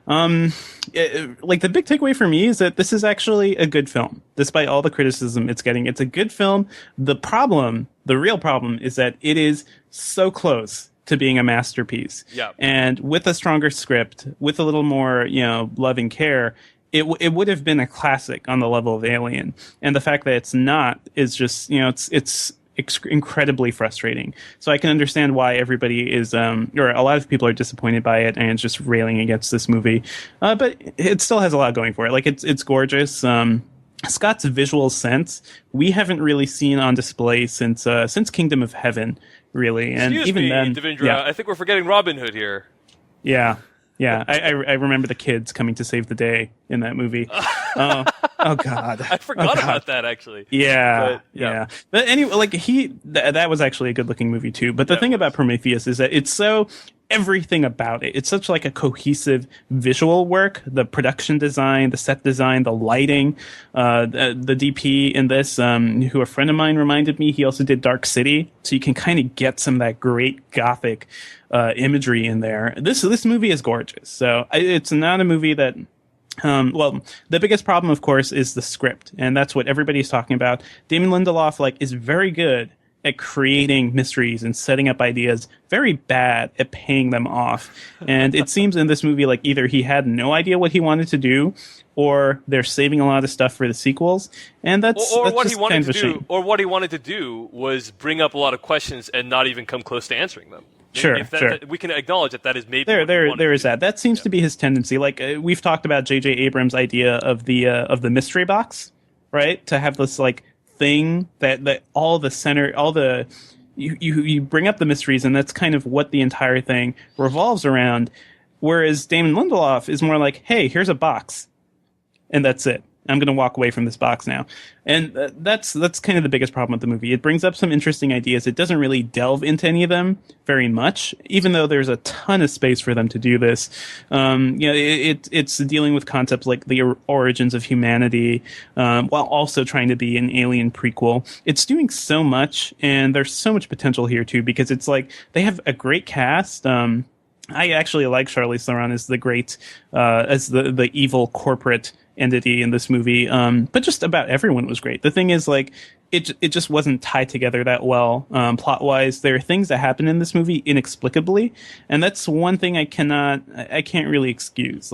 S3: The big takeaway for me is that this is actually a good film, despite all the criticism it's getting. It's a good film. The real problem, is that it is so close to being a masterpiece.
S1: Yeah. And
S3: with a stronger script, with a little more, love and care, it would have been a classic on the level of Alien. And the fact that it's not is just, it's incredibly frustrating. So I can understand why everybody is, or a lot of people are disappointed by it and just railing against this movie. But it still has a lot going for it. Like it's gorgeous. Scott's visual sense we haven't really seen on display since Kingdom of Heaven, really. And
S1: Excuse
S3: even
S1: me,
S3: then,
S1: Devindra,
S3: yeah,
S1: I think we're forgetting Robin Hood here.
S3: yeah. Yeah, I remember the kids coming to save the day in that movie. Oh God,
S1: I forgot about that actually.
S3: Yeah,
S1: But, yeah.
S3: But anyway, like that was actually a good looking movie too. But the thing about Prometheus is that it's so everything about it. It's such like a cohesive visual work. The production design, the set design, the lighting, the DP in this, who a friend of mine reminded me, he also did Dark City, so you can kind of get some of that great gothic imagery in there. This movie is gorgeous. So it's not a movie that. Well, the biggest problem, of course, is the script, and that's what everybody's talking about. Damon Lindelof, is very good at creating mysteries and setting up ideas, very bad at paying them off. And it seems in this movie, either he had no idea what he wanted to do, or they're saving a lot of stuff for the sequels. And that's
S1: what
S3: just
S1: he wanted
S3: kind of
S1: to
S3: a
S1: do,
S3: shame.
S1: or what he wanted to do was bring up a lot of questions and not even come close to answering them.
S3: Sure.
S1: We can acknowledge that is maybe
S3: there is that. That seems to be his tendency. We've talked about J.J. Abrams' idea of the mystery box, right? To have this thing that all the center, all the you bring up the mysteries, and that's kind of what the entire thing revolves around. Whereas Damon Lindelof is more like, hey, here's a box, and that's it. I'm going to walk away from this box now. And that's kind of the biggest problem with the movie. It brings up some interesting ideas. It doesn't really delve into any of them very much, even though there's a ton of space for them to do this. It's dealing with concepts like the origins of humanity, while also trying to be an Alien prequel. It's doing so much, and there's so much potential here too, because it's they have a great cast. I actually like Charlize Theron as as the evil corporate entity in this movie, but just about everyone was great. The thing is, it just wasn't tied together that well plot wise. There are things that happen in this movie inexplicably, and that's one thing I can't really excuse.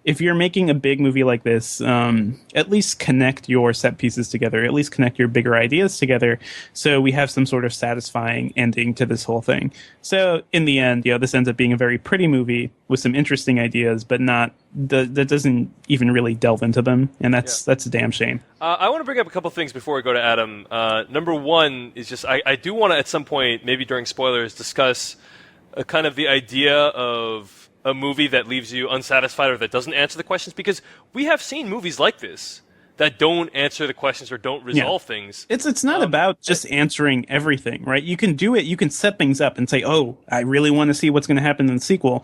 S3: If you're making a big movie like this, at least connect your set pieces together, at least connect your bigger ideas together, so we have some sort of satisfying ending to this whole thing. So in the end, this ends up being a very pretty movie with some interesting ideas, but that doesn't even really delve into them, and that's a damn shame.
S1: I want to bring up a couple things before we go to Adam. Number one is just I do want to at some point, maybe during spoilers, discuss kind of the idea of a movie that leaves you unsatisfied or that doesn't answer the questions, because we have seen movies like this that don't answer the questions or don't resolve things.
S3: It's not about just answering everything, right? You can do it. You can set things up and say, oh, I really want to see what's going to happen in the sequel.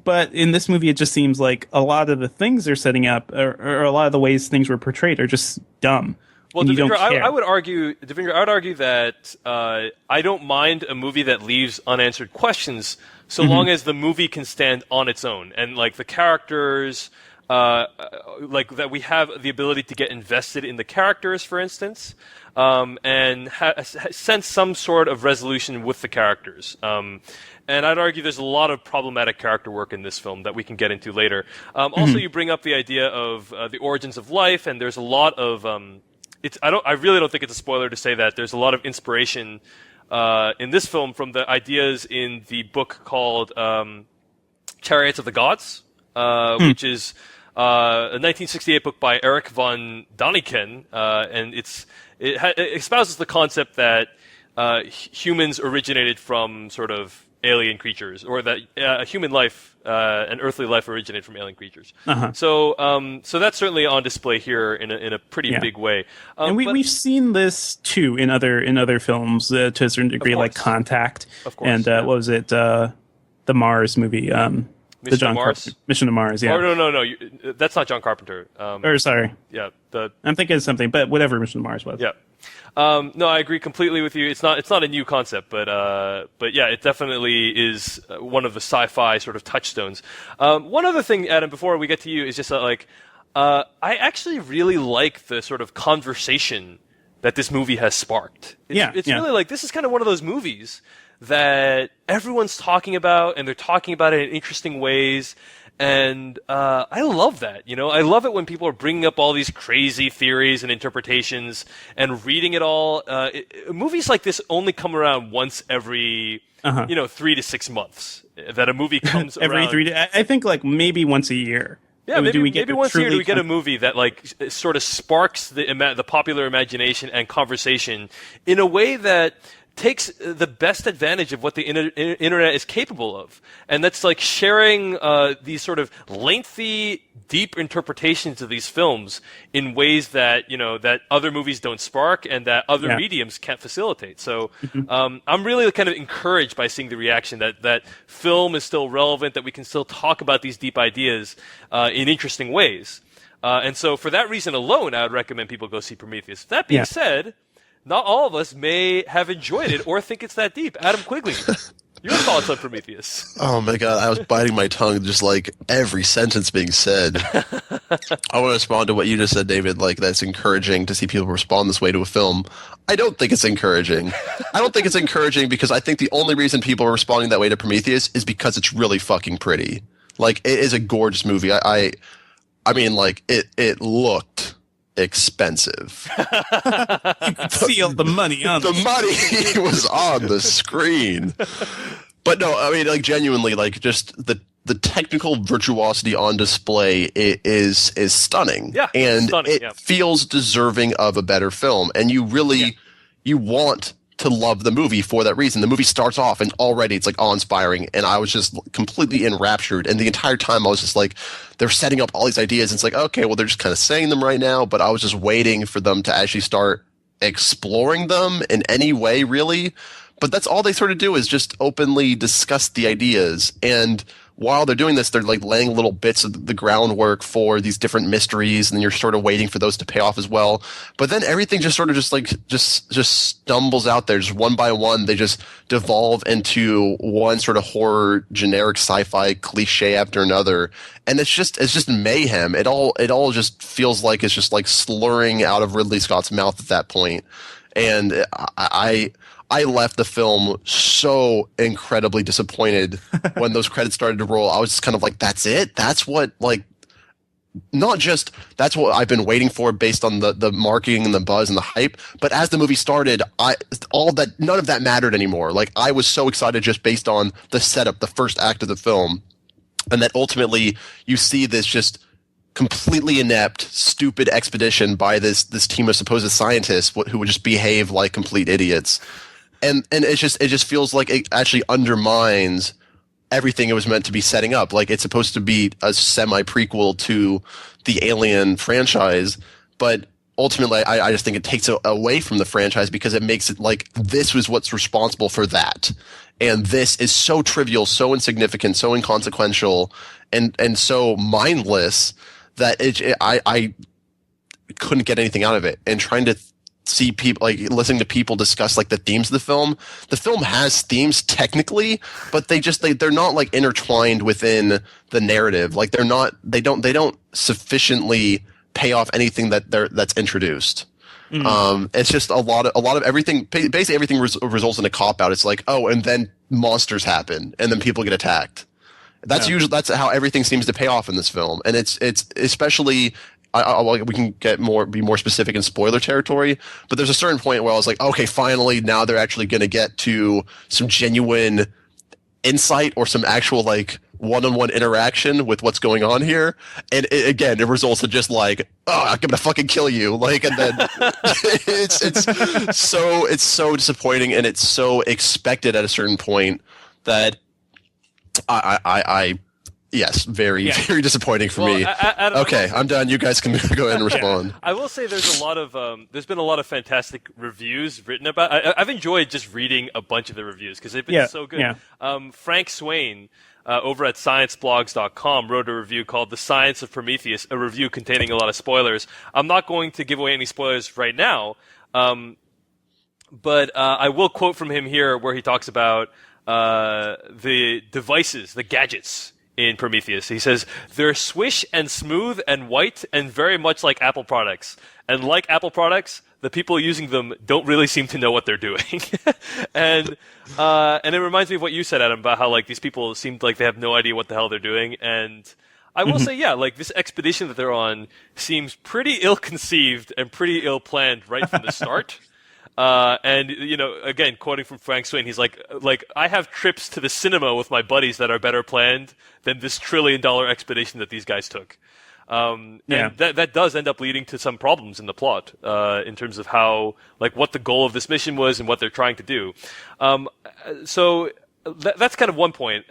S3: But in this movie, it just seems like a lot of the things they're setting up, or a lot of the ways things were portrayed, are just dumb.
S1: Well, Devindra, I would argue that I don't mind a movie that leaves unanswered questions, so long as the movie can stand on its own, and the characters, that we have the ability to get invested in the characters, for instance, and sense some sort of resolution with the characters. And I'd argue there's a lot of problematic character work in this film that we can get into later. Also, you bring up the idea of the origins of life, and there's a lot of I really don't think it's a spoiler to say that there's a lot of inspiration in this film from the ideas in the book called Chariots of the Gods, which is a 1968 book by Eric von Daniken, and it espouses the concept that humans originated from sort of alien creatures, or that human life and earthly life originated from alien creatures. So that's certainly on display here in a pretty big way.
S3: And we've seen this too in other films to a certain degree, like Contact, and what was it, the Mars movie,
S1: Mission to Mars?
S3: Mission to Mars, yeah.
S1: Oh, no, that's not John Carpenter.
S3: Sorry.
S1: Yeah,
S3: I'm thinking of something, but whatever Mission to Mars was.
S1: Yeah. No, I agree completely with you. It's not a new concept, but yeah, it definitely is one of the sci-fi sort of touchstones. One other thing, Adam, before we get to you, is just that, I actually really like the sort of conversation that this movie has sparked. It's really this is kind of one of those movies that everyone's talking about, and they're talking about it in interesting ways. And I love that, I love it when people are bringing up all these crazy theories and interpretations and reading it all. Movies like this only come around once every, 3 to 6 months. That a movie comes
S3: every
S1: around.
S3: 3 to, I think like maybe once a year.
S1: Yeah, maybe once a year do we get a movie that like sort of sparks the popular imagination and conversation in a way that takes the best advantage of what the internet is capable of. And that's like sharing these sort of lengthy, deep interpretations of these films in ways that, that other movies don't spark and that other mediums can't facilitate. So I'm really kind of encouraged by seeing the reaction that film is still relevant, that we can still talk about these deep ideas in interesting ways. And so for that reason alone, I would recommend people go see Prometheus. That being said, not all of us may have enjoyed it or think it's that deep. Adam Quigley, your thoughts on Prometheus?
S4: Oh my god, I was biting my tongue just like every sentence being said. I want to respond to what you just said, David, like that's encouraging to see people respond this way to a film. I don't think it's encouraging. I don't think it's encouraging because I think the only reason people are responding that way to Prometheus is because it's really fucking pretty. Like, it is a gorgeous movie. I mean, like, it looked expensive.
S3: You could feel the money on
S4: the money was on the screen. But no, I mean, like, genuinely, like, just the technical virtuosity on display is stunning.
S1: Yeah,
S4: and
S1: stunning,
S4: it feels deserving of a better film. And you really you want to love the movie for that reason. The movie starts off and already it's like awe-inspiring, and I was just completely enraptured. And the entire time I was just like, they're setting up all these ideas. And it's like, okay, well, they're just kind of saying them right now, but I was just waiting for them to actually start exploring them in any way, really. But that's all they sort of do is just openly discuss the ideas. And while they're doing this, they're like laying little bits of the groundwork for these different mysteries, and then you're sort of waiting for those to pay off as well. But then everything just sort of just stumbles out there, just one by one. They just devolve into one sort of horror, generic sci-fi cliche after another, and it's just mayhem. It all just feels like it's just like slurring out of Ridley Scott's mouth at that point. And I left the film so incredibly disappointed when those credits started to roll. I was just kind of like, that's it? That's what, like, not just that's what I've been waiting for based on the marketing and the buzz and the hype, but as the movie started, none of that mattered anymore. Like, I was so excited just based on the setup, the first act of the film, and that ultimately you see this just completely inept, stupid expedition by this team of supposed scientists who would just behave like complete idiots. And it just feels like it actually undermines everything it was meant to be setting up. Like, it's supposed to be a semi-prequel to the Alien franchise, but ultimately I just think it takes away from the franchise because it makes it like this was what's responsible for that. And this is so trivial, so insignificant, so inconsequential, and so mindless that I couldn't get anything out of it. And trying to see people, like, listening to people discuss like the themes of the film has themes technically, but they're not like intertwined within the narrative. Like, they don't sufficiently pay off anything that's introduced. It's just a lot of everything. Basically everything results in a cop out. It's like, oh, and then monsters happen and then people get attacked. That's how everything seems to pay off in this film. And it's especially, we can be more specific in spoiler territory, but there's a certain point where I was like, okay, finally, now they're actually going to get to some genuine insight or some actual like one-on-one interaction with what's going on here. And it results in just like, oh, I'm gonna fucking kill you. Like, and then it's so disappointing, and it's so expected at a certain point that yes, very disappointing for me. Okay, I'm done. You guys can go ahead and respond.
S1: Yeah. I will say there's been a lot of fantastic reviews written about. I've enjoyed just reading a bunch of the reviews because they've been so good. Yeah. Frank Swain over at scienceblogs.com wrote a review called "The Science of Prometheus," a review containing a lot of spoilers. I'm not going to give away any spoilers right now, but I will quote from him here where he talks about the devices, the gadgets in Prometheus. He says, they're swish and smooth and white and very much like Apple products. And like Apple products, the people using them don't really seem to know what they're doing. and it reminds me of what you said, Adam, about how like these people seemed like they have no idea what the hell they're doing. And I will say, yeah, like this expedition that they're on seems pretty ill-conceived and pretty ill-planned right from the start. And, you know, again, quoting from Frank Swain, he's like, I have trips to the cinema with my buddies that are better planned than this $1 trillion expedition that these guys took. And that does end up leading to some problems in the plot, in terms of how, like, what the goal of this mission was and what they're trying to do. So that's kind of one point.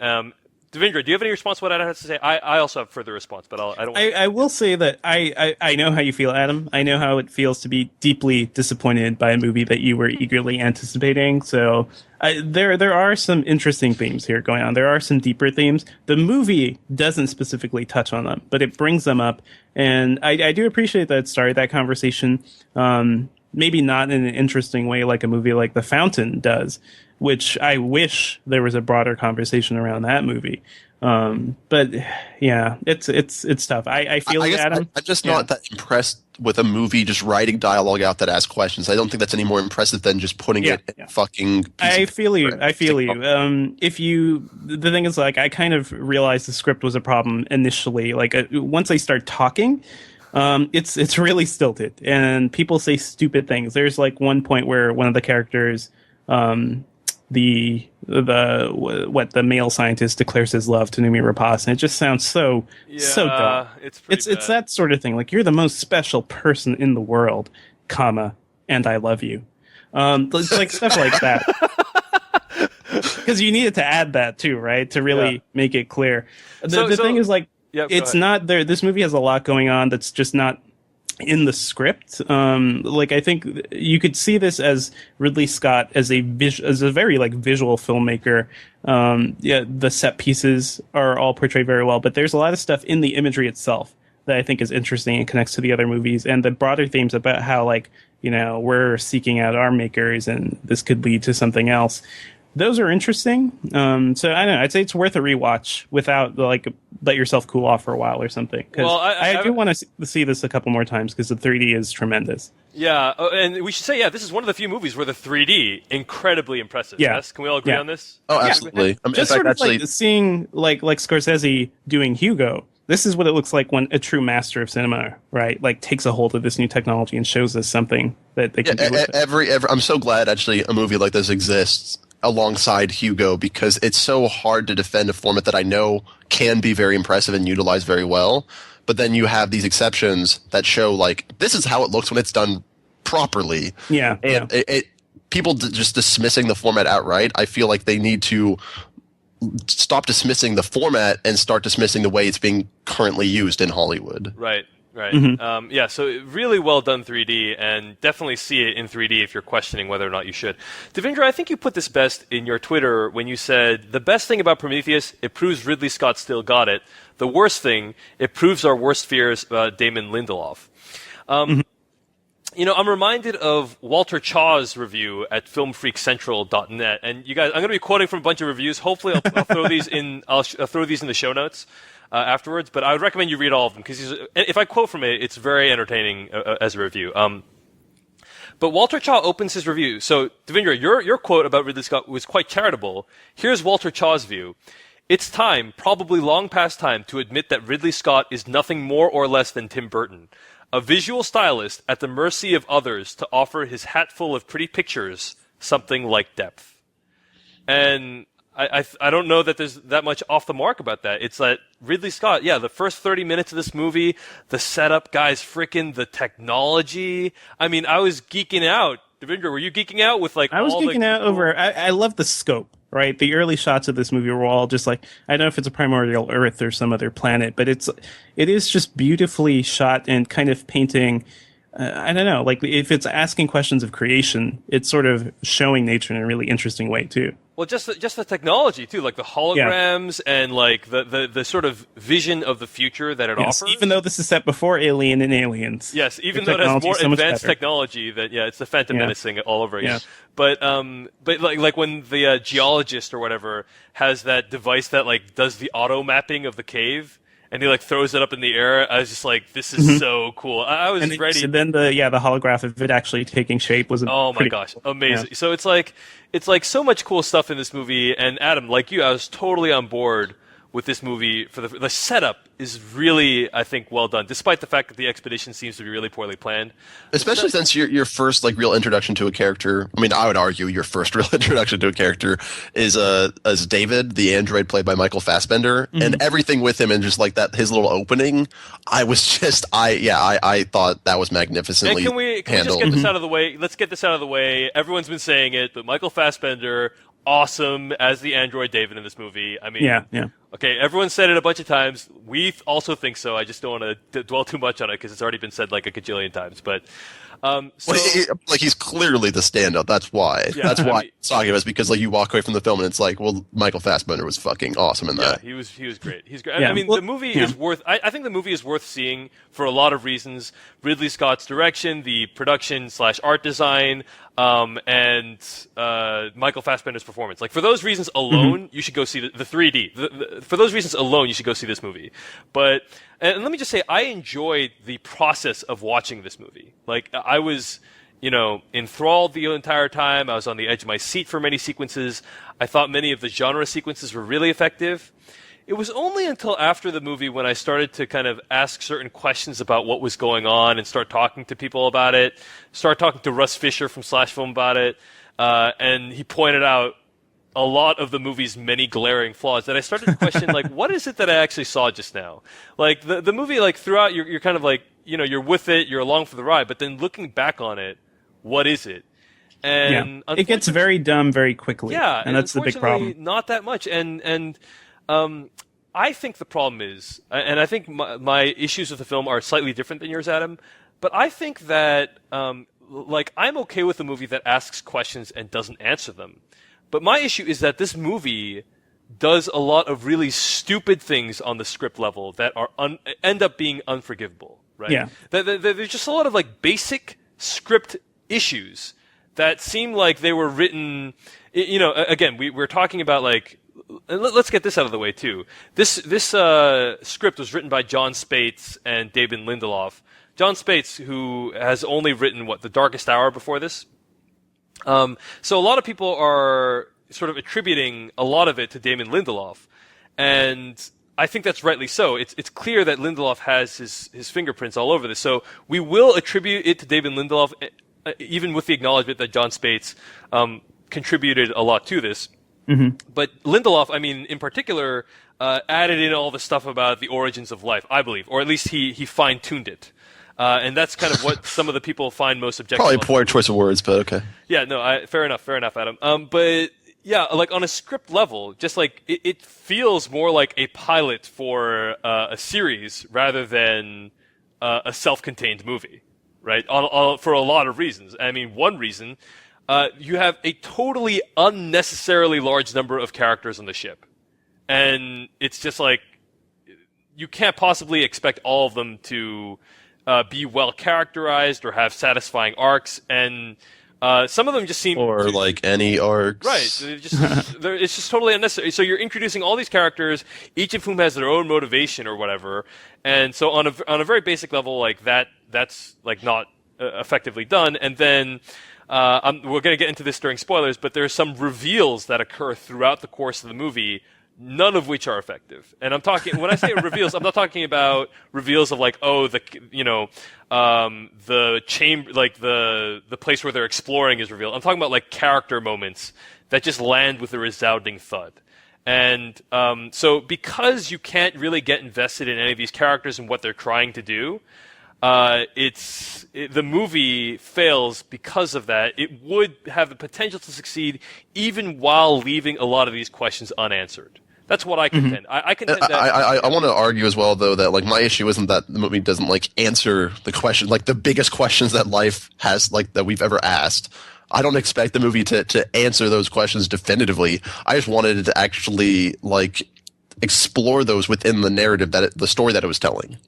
S1: Devindra, do you have any response to what Adam has to say? I also have further response, but I don't.
S3: I will say that I know how you feel, Adam. I know how it feels to be deeply disappointed by a movie that you were eagerly anticipating. So there are some interesting themes here going on. There are some deeper themes. The movie doesn't specifically touch on them, but it brings them up. And I do appreciate that it started that conversation. Maybe not in an interesting way like a movie like The Fountain does, which I wish there was a broader conversation around that movie. But yeah, it's tough. I feel Adam.
S4: I'm just not that impressed with a movie just writing dialogue out that asks questions. I don't think that's any more impressive than just putting it in fucking.
S3: I feel you. The thing is, like, I kind of realized the script was a problem initially. Like once they start talking, it's really stilted and people say stupid things. There's like one point where one of the characters, the male scientist declares his love to Numi Rapace, and it just sounds so dumb. It's that sort of thing. Like, you're the most special person in the world, comma, and I love you. It's like stuff like that. Because you needed to add that too, right? To really make it clear. The thing is, like, it's not there. This movie has a lot going on that's just not in the script. Like, I think you could see this as Ridley Scott as a very like visual filmmaker. The set pieces are all portrayed very well, but there's a lot of stuff in the imagery itself that I think is interesting and connects to the other movies, and the broader themes about how, like, you know, we're seeking out our makers and this could lead to something else. Those are interesting. So I don't know. I'd say it's worth a rewatch without, like, let yourself cool off for a while or something. Because I do want to see this a couple more times because the 3D is tremendous. Yeah,
S1: and we should say, this is one of the few movies where the 3D incredibly impressive. Yes, can we all agree on this?
S4: Oh, absolutely.
S3: Just sort of like seeing like Scorsese doing Hugo. This is what it looks like when a true master of cinema, right, like, takes a hold of this new technology and shows us something that they can do with it.
S4: I'm so glad actually a movie like this exists alongside Hugo, because it's so hard to defend a format that I know can be very impressive and utilized very well. But then you have these exceptions that show, like, this is how it looks when it's done properly.
S3: Yeah.
S4: And people just dismissing the format outright, I feel like they need to stop dismissing the format and start dismissing the way it's being currently used in Hollywood.
S1: Right. Mm-hmm. So really well done 3D, and definitely see it in 3D if you're questioning whether or not you should. Devindra, I think you put this best in your Twitter when you said, the best thing about Prometheus, it proves Ridley Scott still got it. The worst thing, it proves our worst fears about Damon Lindelof. You know, I'm reminded of Walter Chaw's review at filmfreakcentral.net, and you guys, I'm going to be quoting from a bunch of reviews. Hopefully I'll throw these in, I'll throw these in the show notes afterwards, but I would recommend you read all of them, because if I quote from it, it's very entertaining as a review. But Walter Chaw opens his review. So, Devindra, your quote about Ridley Scott was quite charitable. Here's Walter Chaw's view. It's time, probably long past time, to admit that Ridley Scott is nothing more or less than Tim Burton, a visual stylist at the mercy of others to offer his hatful of pretty pictures something like depth. And I don't know that there's that much off the mark about that. It's that Ridley Scott, the first 30 minutes of this movie, the setup, guys, frickin' the technology. I mean, I was geeking out. Devindra, were you gegeeking out with, like,
S3: I was geeking out over, I love the scope, right? The early shots of this movie were all just like, I don't know if it's a primordial Earth or some other planet, but it is just beautifully shot and kind of painting, I don't know, like, if it's asking questions of creation, it's sort of showing nature in a really interesting way too.
S1: Well, just the technology too, like the holograms and like the sort of vision of the future that it offers.
S3: Even though this is set before Alien and Aliens.
S1: Yes, even though it has more advanced technology, that it's the Phantom Menace thing all over again. Yeah. But like when the geologist or whatever has that device that like does the auto mapping of the cave. And he like throws it up in the air. I was just like, "This is so cool." I was ready.
S3: And then the holograph of it actually taking shape was.
S1: Oh my gosh, amazing! Yeah. So it's like so much cool stuff in this movie. And Adam, like you, I was totally on board with this movie. For the setup is really, I think, well done, despite the fact that the expedition seems to be really poorly planned.
S4: Especially since your first like real introduction to a character. I mean, I would argue your first real introduction to a character is as David, the android played by Michael Fassbender, and everything with him, and just like that his little opening. I thought that was magnificently.
S1: And can we just get this out of the way? Let's get this out of the way. Everyone's been saying it, but Michael Fassbender, awesome as the android David in this movie. I mean, yeah. Okay, everyone said it a bunch of times. We also think so. I just don't want to dwell too much on it because it's already been said like a gajillion times. But
S4: he's clearly the standout. That's why. Yeah, that's why it's talking about, because like you walk away from the film and it's like, well, Michael Fassbender was fucking awesome in that.
S1: Yeah, he was great. He's great. Yeah. I mean, the movie is worth. I think the movie is worth seeing for a lot of reasons. Ridley Scott's direction, the production / art design, and Michael Fassbender's performance. Like for those reasons alone, you should go see the 3D. For those reasons alone, you should go see this movie. But and let me just say, I enjoyed the process of watching this movie. Like I was, enthralled the entire time. I was on the edge of my seat for many sequences. I thought many of the genre sequences were really effective. It was only until after the movie when I started to kind of ask certain questions about what was going on and start talking to people about it, start talking to Russ Fisher from Slash Film about it, and he pointed out a lot of the movie's many glaring flaws that I started to question, like, what is it that I actually saw just now? Like, the movie, like, throughout, you're kind of like, you're with it, you're along for the ride, but then looking back on it, what is it? And
S3: it gets very dumb very quickly.
S1: Yeah,
S3: and that's the big problem.
S1: Not that much. And I think the problem is, and I think my issues with the film are slightly different than yours, Adam, but I think that, I'm okay with a movie that asks questions and doesn't answer them. But my issue is that this movie does a lot of really stupid things on the script level that are end up being unforgivable, right?
S3: Yeah.
S1: There's just a lot of like basic script issues that seem like they were written. Again, we're talking about like. Let's get this out of the way too. This script was written by John Spates and David Lindelof. John Spates, who has only written The Darkest Hour before this. So a lot of people are sort of attributing a lot of it to Damon Lindelof, and I think that's rightly so. It's clear that Lindelof has his fingerprints all over this. So we will attribute it to David Lindelof, even with the acknowledgement that John Spates contributed a lot to this. Mm-hmm. But Lindelof, I mean, in particular, added in all the stuff about the origins of life, I believe, or at least he fine-tuned it. And that's kind of what some of the people find most objectionable.
S4: Probably poor choice of words, but okay.
S1: Yeah, no, fair enough, Adam. But yeah, like on a script level, just like it feels more like a pilot for a series rather than a self-contained movie, right? For a lot of reasons. I mean, one reason, you have a totally unnecessarily large number of characters on the ship, and it's just like you can't possibly expect all of them to be well characterized or have satisfying arcs, and some of them just seem
S4: like any arcs,
S1: right? It's just totally unnecessary. So you're introducing all these characters, each of whom has their own motivation or whatever, and so on a very basic level, like that's like not effectively done. And then we're going to get into this during spoilers, but there are some reveals that occur throughout the course of the movie, none of which are effective. And I'm talking, when I say reveals, I'm not talking about reveals of like, the chamber, like the place where they're exploring is revealed. I'm talking about like character moments that just land with a resounding thud. And so because you can't really get invested in any of these characters and what they're trying to do, the movie fails because of that. It would have the potential to succeed even while leaving a lot of these questions unanswered. That's what I contend. Mm-hmm. I contend that.
S4: I want to argue as well, though, that like my issue isn't that the movie doesn't like answer the question, like the biggest questions that life has, like that we've ever asked. I don't expect the movie to answer those questions definitively. I just wanted it to actually like explore those within the narrative the story that it was telling.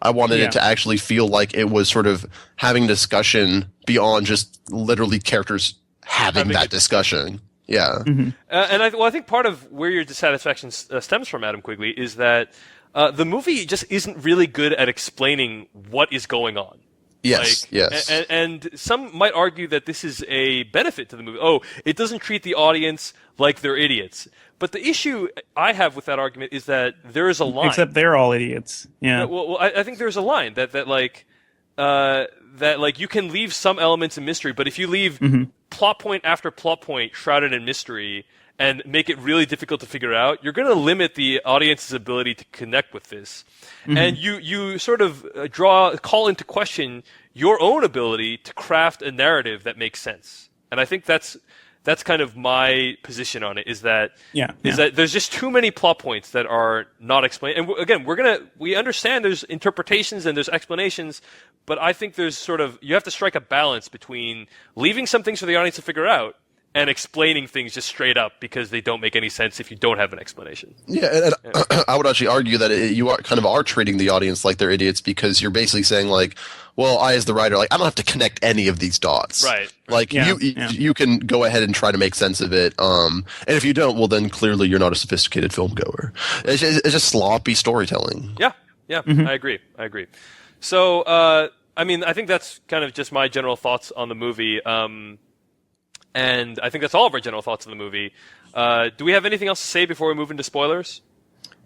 S4: I wanted it to actually feel like it was sort of having discussion beyond just literally characters having that discussion. Yeah.
S1: Mm-hmm. And I think part of where your dissatisfaction stems from, Adam Quigley, is that the movie just isn't really good at explaining what is going on.
S4: Yes, yes.
S1: And some might argue that this is a benefit to the movie. Oh, it doesn't treat the audience like they're idiots. But the issue I have with that argument is that there is a line.
S3: Except they're all idiots. Yeah.
S1: Well, I think there's a line that you can leave some elements in mystery, but if you leave plot point after plot point shrouded in mystery and make it really difficult to figure out, you're going to limit the audience's ability to connect with this. And you sort of call into question your own ability to craft a narrative that makes sense. And I think that's kind of my position on it, is that there's just too many plot points that are not explained. And again, we understand there's interpretations and there's explanations, but I think there's you have to strike a balance between leaving some things for the audience to figure out and explaining things just straight up because they don't make any sense if you don't have an explanation.
S4: Yeah, and I would actually argue that you are treating the audience like they're idiots, because you're basically saying like, well, I as the writer, like, I don't have to connect any of these dots.
S1: Right.
S4: Like, you can go ahead and try to make sense of it. And if you don't, well, then clearly you're not a sophisticated film goer. It's just sloppy storytelling.
S1: Yeah, I agree. So, I think that's kind of just my general thoughts on the movie. And I think that's all of our general thoughts on the movie. Do we have anything else to say before we move into spoilers?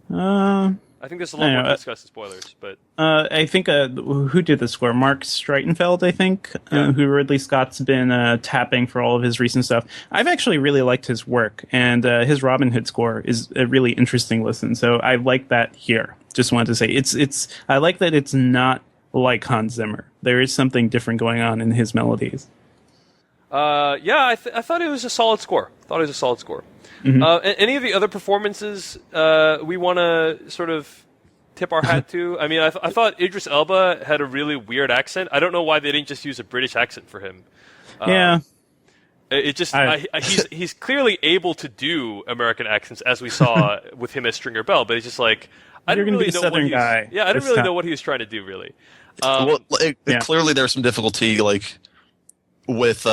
S1: I think there's a lot more to discuss in spoilers, but
S3: I think who did the score? Mark Streitenfeld, I think, who Ridley Scott's been tapping for all of his recent stuff. I've actually really liked his work, and his Robin Hood score is a really interesting listen. So I like that here. Just wanted to say it's. I like that it's not like Hans Zimmer. There is something different going on in his melodies.
S1: I thought it was a solid score. Any of the other performances we want to sort of tip our hat to? I mean, I thought Idris Elba had a really weird accent. I don't know why they didn't just use a British accent for him. It just he's clearly able to do American accents, as we saw with him as Stringer Bell, but it's just like I didn't really know what he was, I didn't really know what he was trying to do, really.
S4: Clearly there's some difficulty, like, with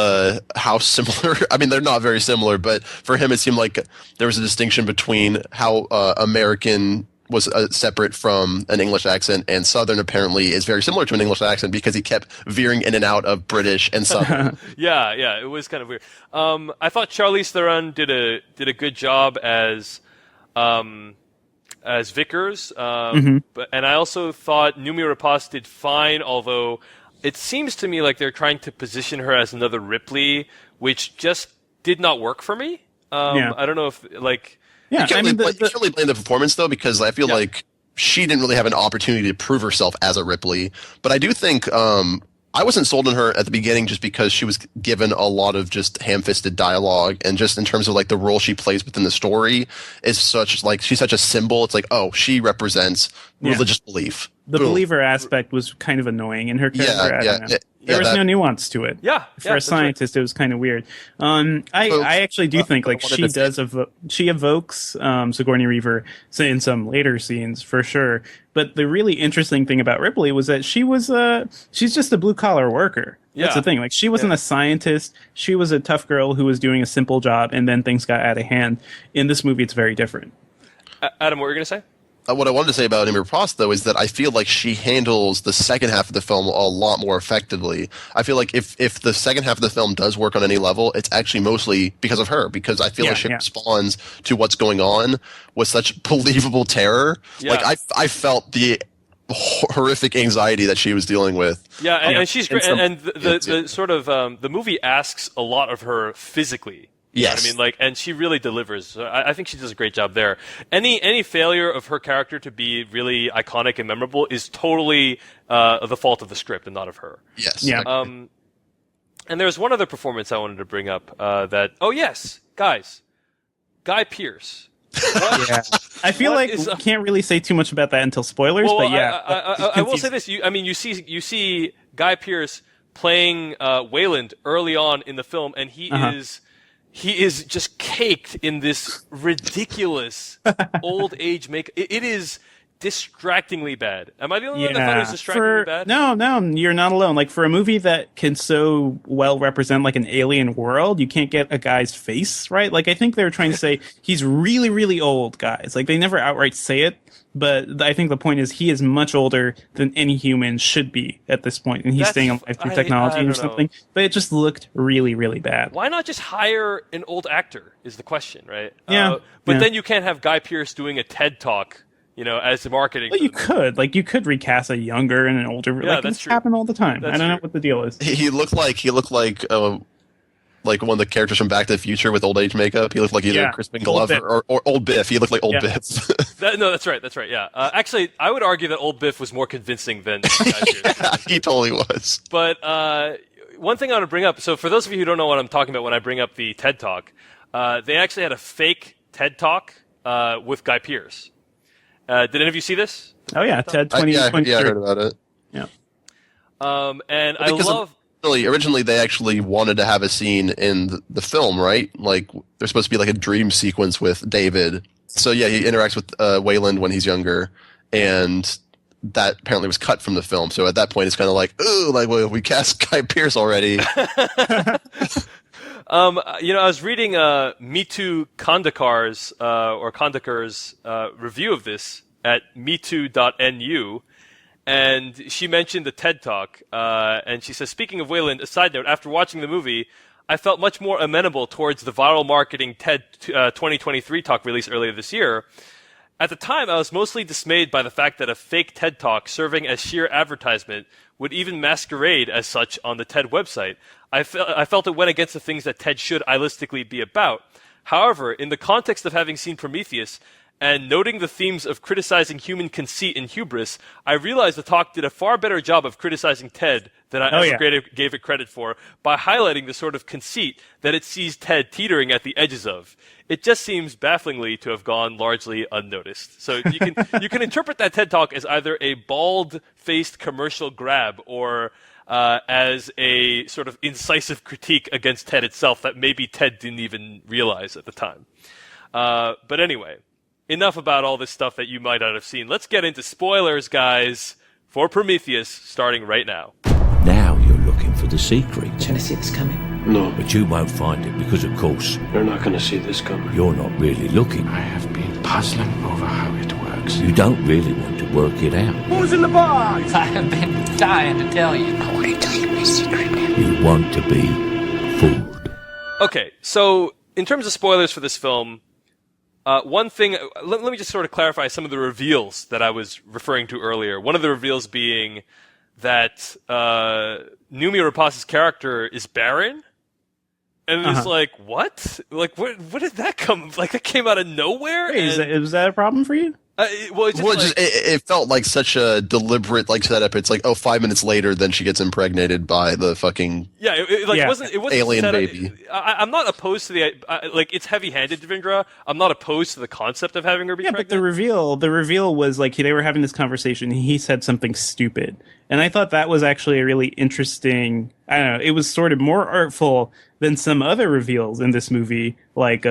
S4: how similar, I mean, they're not very similar, but for him it seemed like there was a distinction between how American was separate from an English accent, and Southern apparently is very similar to an English accent, because he kept veering in and out of British and Southern.
S1: yeah, it was kind of weird. I thought Charlize Theron did a good job as Vickers, and I also thought Noomi Rapace did fine, although it seems to me like they're trying to position her as another Ripley, which just did not work for me. I don't know if, like...
S4: Yeah, you can't really blame the performance, though, because I feel like she didn't really have an opportunity to prove herself as a Ripley. But I do think I wasn't sold on her at the beginning just because she was given a lot of just ham-fisted dialogue, and just in terms of like the role she plays within the story is such, like, she's such a symbol. It's like, oh, she represents religious belief.
S3: The believer aspect was kind of annoying in her character. There was no nuance to it. For a scientist, it was kind of weird. I actually do think like she evokes Sigourney Weaver in some later scenes for sure. But the really interesting thing about Ripley was that she's just a blue collar worker. That's the thing. Like, she wasn't a scientist. She was a tough girl who was doing a simple job, and then things got out of hand. In this movie, it's very different.
S1: Adam, what were you going to say?
S4: What I wanted to say about Noomi Rapace, though, is that I feel like she handles the second half of the film a lot more effectively. I feel like if the second half of the film does work on any level, it's actually mostly because of her, because I feel like she responds to what's going on with such believable terror. Like, I felt the horrific anxiety that she was dealing with.
S1: And she's great. And the sort of the movie asks a lot of her physically.
S4: Yes.
S1: I mean, like, and she really delivers. So I think she does a great job there. Any failure of her character to be really iconic and memorable is totally the fault of the script and not of her.
S4: Yes.
S3: Yeah.
S1: And there's one other performance I wanted to bring up guys, Guy Pearce.
S3: I feel like we can't really say too much about that until spoilers, but
S1: I will say this. You see Guy Pearce playing Wayland early on in the film, and he is just caked in this ridiculous old age makeup. It is distractingly bad. Am I the only one that thought it was distractingly bad?
S3: No, you're not alone. Like, for a movie that can so well represent like an alien world, you can't get a guy's face right. Like, I think they were trying to say he's really, really old, guys. Like, they never outright say it, but I think the point is he is much older than any human should be at this point, and he's staying alive through technology or something. But it just looked really, really bad.
S1: Why not just hire an old actor is the question, right?
S3: Yeah.
S1: But then you can't have Guy Pearce doing a TED Talk, as the marketing.
S3: Well, you could recast a younger and an older.
S1: Yeah,
S3: like,
S1: that's
S3: this
S1: true.
S3: happen all the time.
S1: That's
S3: I don't know
S1: true.
S3: what the deal is.
S4: He looked like one of the characters from Back to the Future with old age makeup. He looked like either Crispin Glover or Old Biff. He looked like Old Biff.
S1: No, that's right. Yeah. Actually, I would argue that Old Biff was more convincing than Guy Pearce.
S4: Yeah, he totally was.
S1: But one thing I want to bring up. So for those of you who don't know what I'm talking about when I bring up the TED Talk, they actually had a fake TED Talk with Guy Pearce. Did any of you see this?
S3: Oh yeah, TED 20.
S4: I heard about it.
S3: Yeah.
S1: And I love.
S4: Originally, they actually wanted to have a scene in the film, right? Like, there's supposed to be like a dream sequence with David. So yeah, he interacts with Wayland when he's younger, and that apparently was cut from the film. So at that point, it's kind of like, ooh, like, well, we cast Guy Pearce already.
S1: I was reading Mitu Kondakar's review of this at metoo.nu, and she mentioned the TED Talk, and she says, speaking of Wayland, a side note, after watching the movie, I felt much more amenable towards the viral marketing TED 2023 talk released earlier this year. At the time, I was mostly dismayed by the fact that a fake TED Talk serving as sheer advertisement would even masquerade as such on the TED website. I felt it went against the things that TED should idealistically be about. However, in the context of having seen Prometheus, and noting the themes of criticizing human conceit and hubris, I realized the talk did a far better job of criticizing TED than I ever gave it credit for, by highlighting the sort of conceit that it sees TED teetering at the edges of. It just seems bafflingly to have gone largely unnoticed. So you can interpret that TED Talk as either a bald-faced commercial grab or as a sort of incisive critique against TED itself that maybe TED didn't even realize at the time. But anyway, enough about all this stuff that you might not have seen. Let's get into spoilers, guys, for Prometheus, starting right now.
S8: Now you're looking for the secret.
S5: Trying to see this coming?
S7: No,
S8: But you won't find it because, of course,
S7: you're not going to see this coming.
S8: you're not really looking.
S7: I have been puzzling over how it works.
S8: You don't really want to work it out.
S5: I have been dying to tell you. I want to tell you my secret.
S8: You want to be fooled.
S1: Okay, so in terms of spoilers for this film, one thing, let me just sort of clarify some of the reveals that I was referring to earlier. One of the reveals being that Numi Rapace's character is barren. And it's like, what? Like, where did that come? Like, that came out of nowhere?
S3: Wait, was that a problem for you?
S4: It felt like such a deliberate setup. It's like, 5 minutes later, then she gets impregnated by the fucking
S1: it wasn't
S4: alien
S1: set up-
S4: baby.
S1: I'm not opposed to the it's heavy-handed, Devindra. I'm not opposed to the concept of having her be pregnant.
S3: But the reveal was like they were having this conversation. And he said something stupid, and I thought that was actually a really interesting. I don't know. It was sort of more artful than some other reveals in this movie, like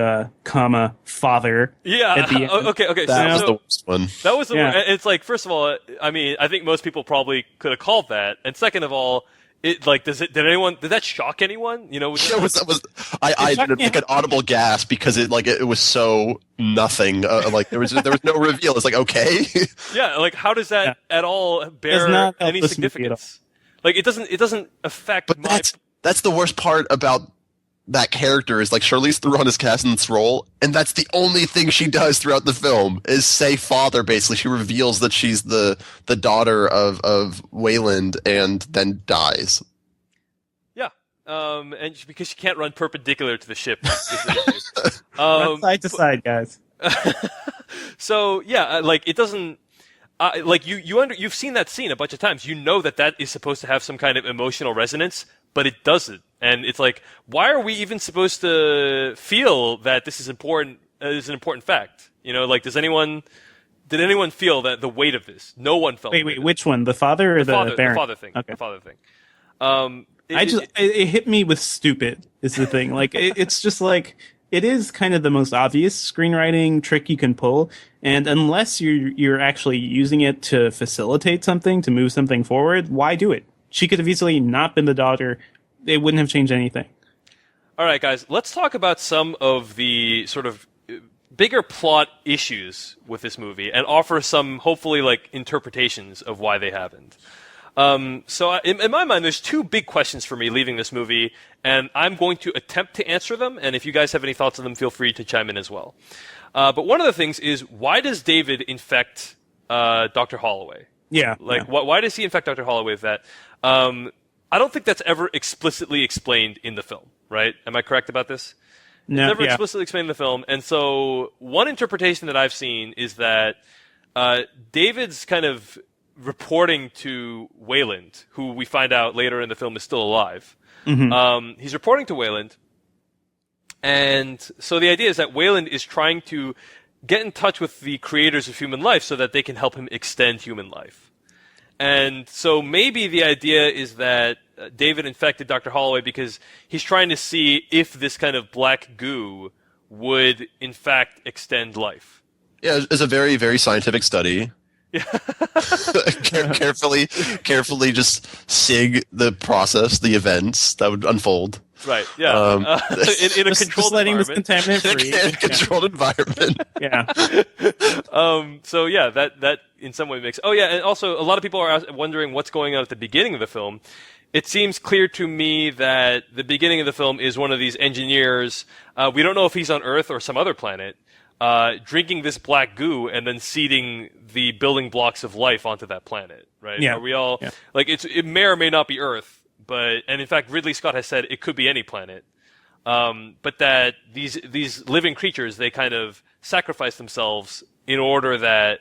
S3: father.
S1: Yeah.
S3: At the end.
S1: Okay.
S4: That was the worst one.
S1: That was the
S3: Yeah.
S1: It's like, first of all, I mean, I think most people probably could have called that, and second of all, did that shock anyone?
S4: I did like an audible gasp because it was so nothing. There was no reveal. It's like, okay.
S1: Yeah, like how does that at all bear any significance? Like it doesn't affect.
S4: But that's the worst part about that character is like Charlize Theron is cast in this role, and that's the only thing she does throughout the film is say father. Basically, she reveals that she's the daughter of Wayland, and then dies.
S1: Yeah, because she can't run perpendicular to the ship.
S3: Run side to side, guys.
S1: So yeah, like it doesn't. You've seen that scene a bunch of times. You know that is supposed to have some kind of emotional resonance, but it doesn't. And it's like, why are we even supposed to feel that this is important? Is an important fact? Did anyone feel that the weight of this? No one felt.
S3: Wait, which one? The father or the Baron?
S1: The father thing.
S3: Okay.
S1: The father thing.
S3: It hit me with stupid is the thing. Like it's just like it is kind of the most obvious screenwriting trick you can pull, and unless you're actually using it to facilitate something, to move something forward, why do it? She could have easily not been the daughter. It wouldn't have changed anything.
S1: All right, guys, let's talk about some of the sort of bigger plot issues with this movie and offer some, hopefully, like, interpretations of why they happened. So in my mind, there's two big questions for me leaving this movie, and I'm going to attempt to answer them, and if you guys have any thoughts on them, feel free to chime in as well. But one of the things is, why does David infect Dr. Holloway?
S3: Yeah.
S1: Why does he infect Dr. Holloway with that? I don't think that's ever explicitly explained in the film, right? Am I correct about this?
S3: No,
S1: it's never explicitly explained in the film, and so one interpretation that I've seen is that David's kind of reporting to Wayland, who we find out later in the film is still alive.
S3: Mm-hmm.
S1: He's reporting to Wayland, and so the idea is that Wayland is trying to get in touch with the creators of human life so that they can help him extend human life. And so maybe the idea is that David infected Dr. Holloway because he's trying to see if this kind of black goo would, in fact, extend life.
S4: Yeah, it's a very, very scientific study.
S1: Yeah.
S4: carefully just sig the process, the events that would unfold.
S1: Right, yeah. In a controlled
S3: letting
S1: environment.
S3: this contaminant free.
S4: In a controlled environment.
S3: Yeah.
S1: So yeah, that in some way makes... Oh yeah, and also a lot of people are wondering what's going on at the beginning of the film. It seems clear to me that the beginning of the film is one of these engineers. We don't know if he's on Earth or some other planet, drinking this black goo and then seeding the building blocks of life onto that planet, right?
S3: Yeah.
S1: Are we all...
S3: Yeah.
S1: Like, it may or may not be Earth, and in fact, Ridley Scott has said it could be any planet. But that these living creatures, they kind of sacrifice themselves in order that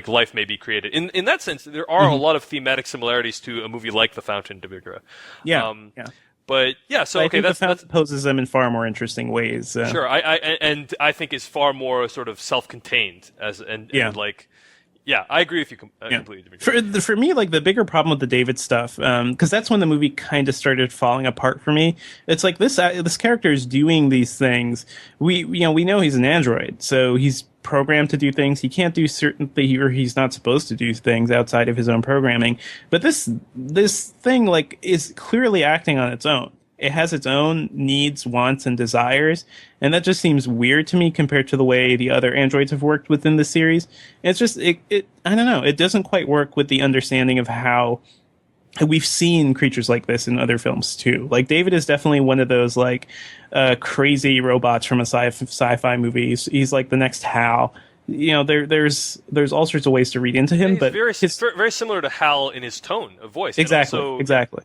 S1: life may be created. In that sense, there are a lot of thematic similarities to a movie like The Fountain, Devindra.
S3: Yeah.
S1: But yeah, so
S3: I
S1: okay,
S3: think that poses them in far more interesting ways.
S1: Sure. I think is far more sort of self-contained Yeah, I agree with you completely.
S3: For me, like, the bigger problem with the David stuff, because that's when the movie kind of started falling apart for me. It's like this character is doing these things. We know he's an android, so he's programmed to do things. He can't do certain things, or he's not supposed to do things outside of his own programming. But this thing, like, is clearly acting on its own. It has its own needs, wants, and desires, and that just seems weird to me compared to the way the other androids have worked within the series. It's just, I don't know, it doesn't quite work with the understanding of how we've seen creatures like this in other films too. Like, David is definitely one of those, like, crazy robots from a sci-fi movie. He's like the next Hal. You know, there's all sorts of ways to read into him, but
S1: very similar to Hal in his tone of voice.
S3: Exactly.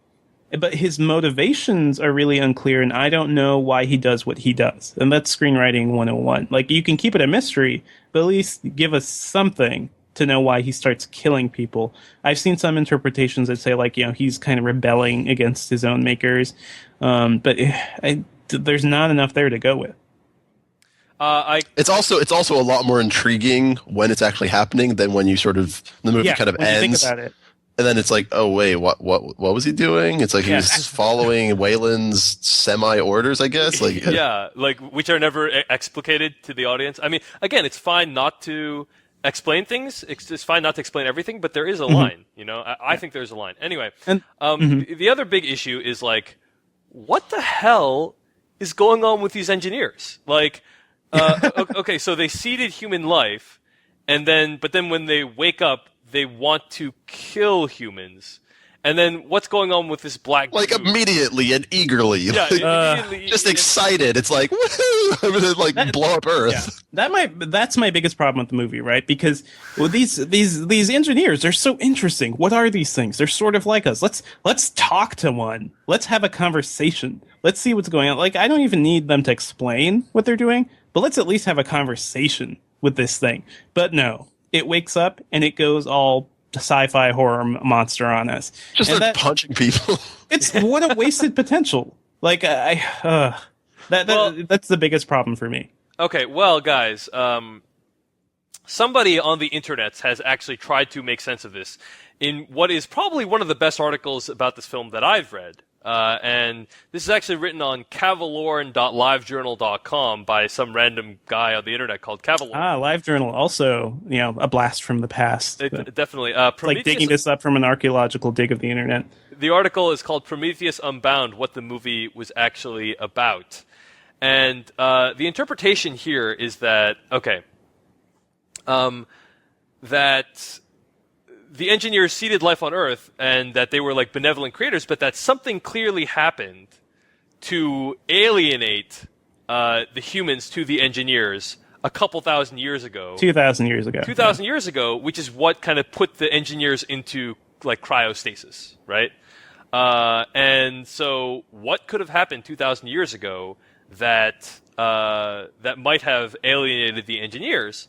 S3: But his motivations are really unclear, and I don't know why he does what he does. And that's screenwriting 101. Like, you can keep it a mystery, but at least give us something to know why he starts killing people. I've seen some interpretations that say, like, he's kind of rebelling against his own makers. But there's not enough there to go with.
S4: It's also a lot more intriguing when it's actually happening than when you sort of the movie kind of ends.
S3: Think about it.
S4: And then it's like, oh wait, what was he doing? It's like he was just following Wayland's semi-orders, I guess. Like
S1: which are never explicated to the audience. I mean, again, it's fine not to explain things. It's fine not to explain everything, but there is a line. I think there's a line. Anyway, and the other big issue is, like, what the hell is going on with these engineers? Like, okay, so they seeded human life, but then when they wake up, they want to kill humans. And then what's going on with this black
S4: Like,
S1: goo?
S4: Immediately and eagerly.
S1: Yeah, immediately.
S4: Just excited. It's like, woohoo! I'm gonna, like, blow up Earth.
S3: Yeah. That's my biggest problem with the movie, right? Because these engineers are so interesting. What are these things? They're sort of like us. Let's talk to one. Let's have a conversation. Let's see what's going on. Like, I don't even need them to explain what they're doing, but let's at least have a conversation with this thing. But no. It wakes up and it goes all sci-fi horror monster on us.
S4: Just start punching people.
S3: It's what a wasted potential. Like, that's the biggest problem for me.
S1: Okay, well, guys, somebody on the internet has actually tried to make sense of this. in what is probably one of the best articles about this film that I've read. And this is actually written on cavalorn.livejournal.com by some random guy on the internet called Cavalorn.
S3: LiveJournal, also, a blast from the past.
S1: Definitely.
S3: Like digging this up from an archaeological dig of the internet.
S1: The article is called Prometheus Unbound, What the Movie Was Actually About. And the interpretation here is that, that the engineers seeded life on Earth and that they were like benevolent creators, but that something clearly happened to alienate the humans to the engineers a couple thousand years ago.
S3: 2,000 years ago.
S1: 2,000 years ago, which is what kind of put the engineers into like cryostasis, right? And so what could have happened 2,000 years ago that that might have alienated the engineers?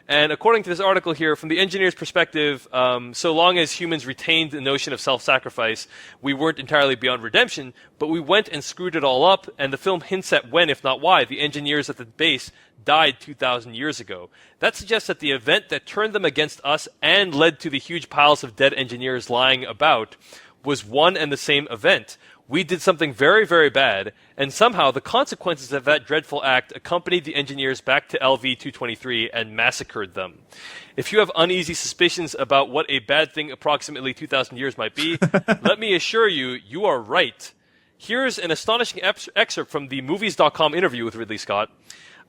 S1: And according to this article here, from the engineer's perspective, so long as humans retained the notion of self-sacrifice, we weren't entirely beyond redemption, but we went and screwed it all up, and the film hints at when, if not why, the engineers at the base died 2,000 years ago. That suggests that the event that turned them against us and led to the huge piles of dead engineers lying about was one and the same event. We did something very, very bad, and somehow the consequences of that dreadful act accompanied the engineers back to LV-223 and massacred them. If you have uneasy suspicions about what a bad thing approximately 2,000 years might be, let me assure you, you are right. Here's an astonishing excerpt from the Movies.com interview with Ridley Scott.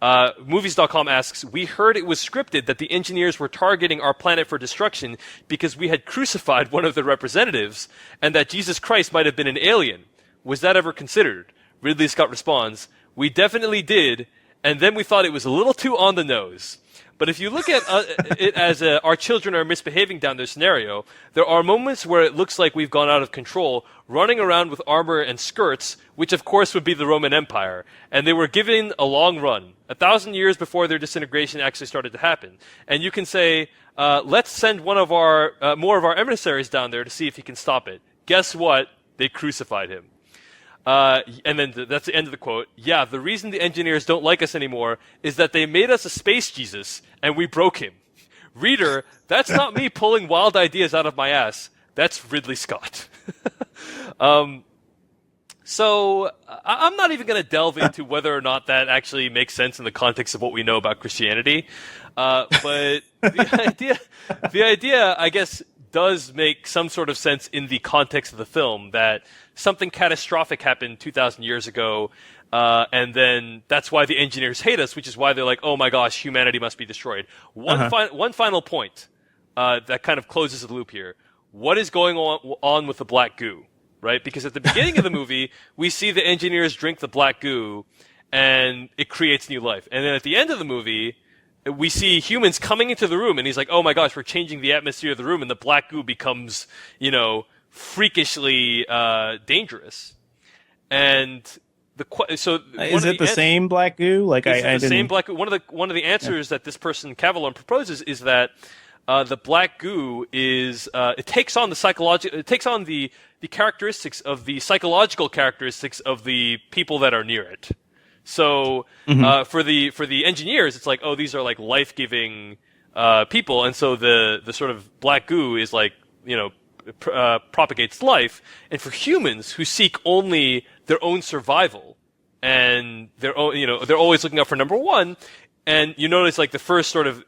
S1: Movies.com asks, "We heard it was scripted that the engineers were targeting our planet for destruction because we had crucified one of the representatives and that Jesus Christ might have been an alien. Was that ever considered?" Ridley Scott responds, "We definitely did, and then we thought it was a little too on the nose." But if you look at it as our children are misbehaving down their scenario, there are moments where it looks like we've gone out of control, running around with armor and skirts, which of course would be the Roman Empire, and they were given a long run, 1,000 years before their disintegration actually started to happen. And you can say, let's send one of our more of our emissaries down there to see if he can stop it. Guess what? They crucified him. And then that's the end of the quote. "Yeah, the reason the engineers don't like us anymore is that they made us a space Jesus, and we broke him." Reader, that's not me pulling wild ideas out of my ass. That's Ridley Scott. So I'm not even going to delve into whether or not that actually makes sense in the context of what we know about Christianity. But the idea, I guess, does make some sort of sense in the context of the film, that something catastrophic happened 2,000 years ago, and then that's why the engineers hate us, which is why they're like, oh my gosh, humanity must be destroyed. One final point that kind of closes the loop here. What is going on with the black goo, right? Because at the beginning of the movie, we see the engineers drink the black goo, and it creates new life. And then at the end of the movie, we see humans coming into the room, and he's like, oh my gosh, we're changing the atmosphere of the room, and the black goo becomes, freakishly dangerous. And
S3: is it the same black goo? Like
S1: same black goo. One of the answers that this person Cavalorn proposes is that the black goo is it takes on the characteristics of the psychological characteristics of the people that are near it. So for the engineers, it's like, oh, these are like life-giving people, and so the sort of black goo is like, propagates life. And for humans who seek only their own survival and they're always looking out for number one. And you notice like the first sort of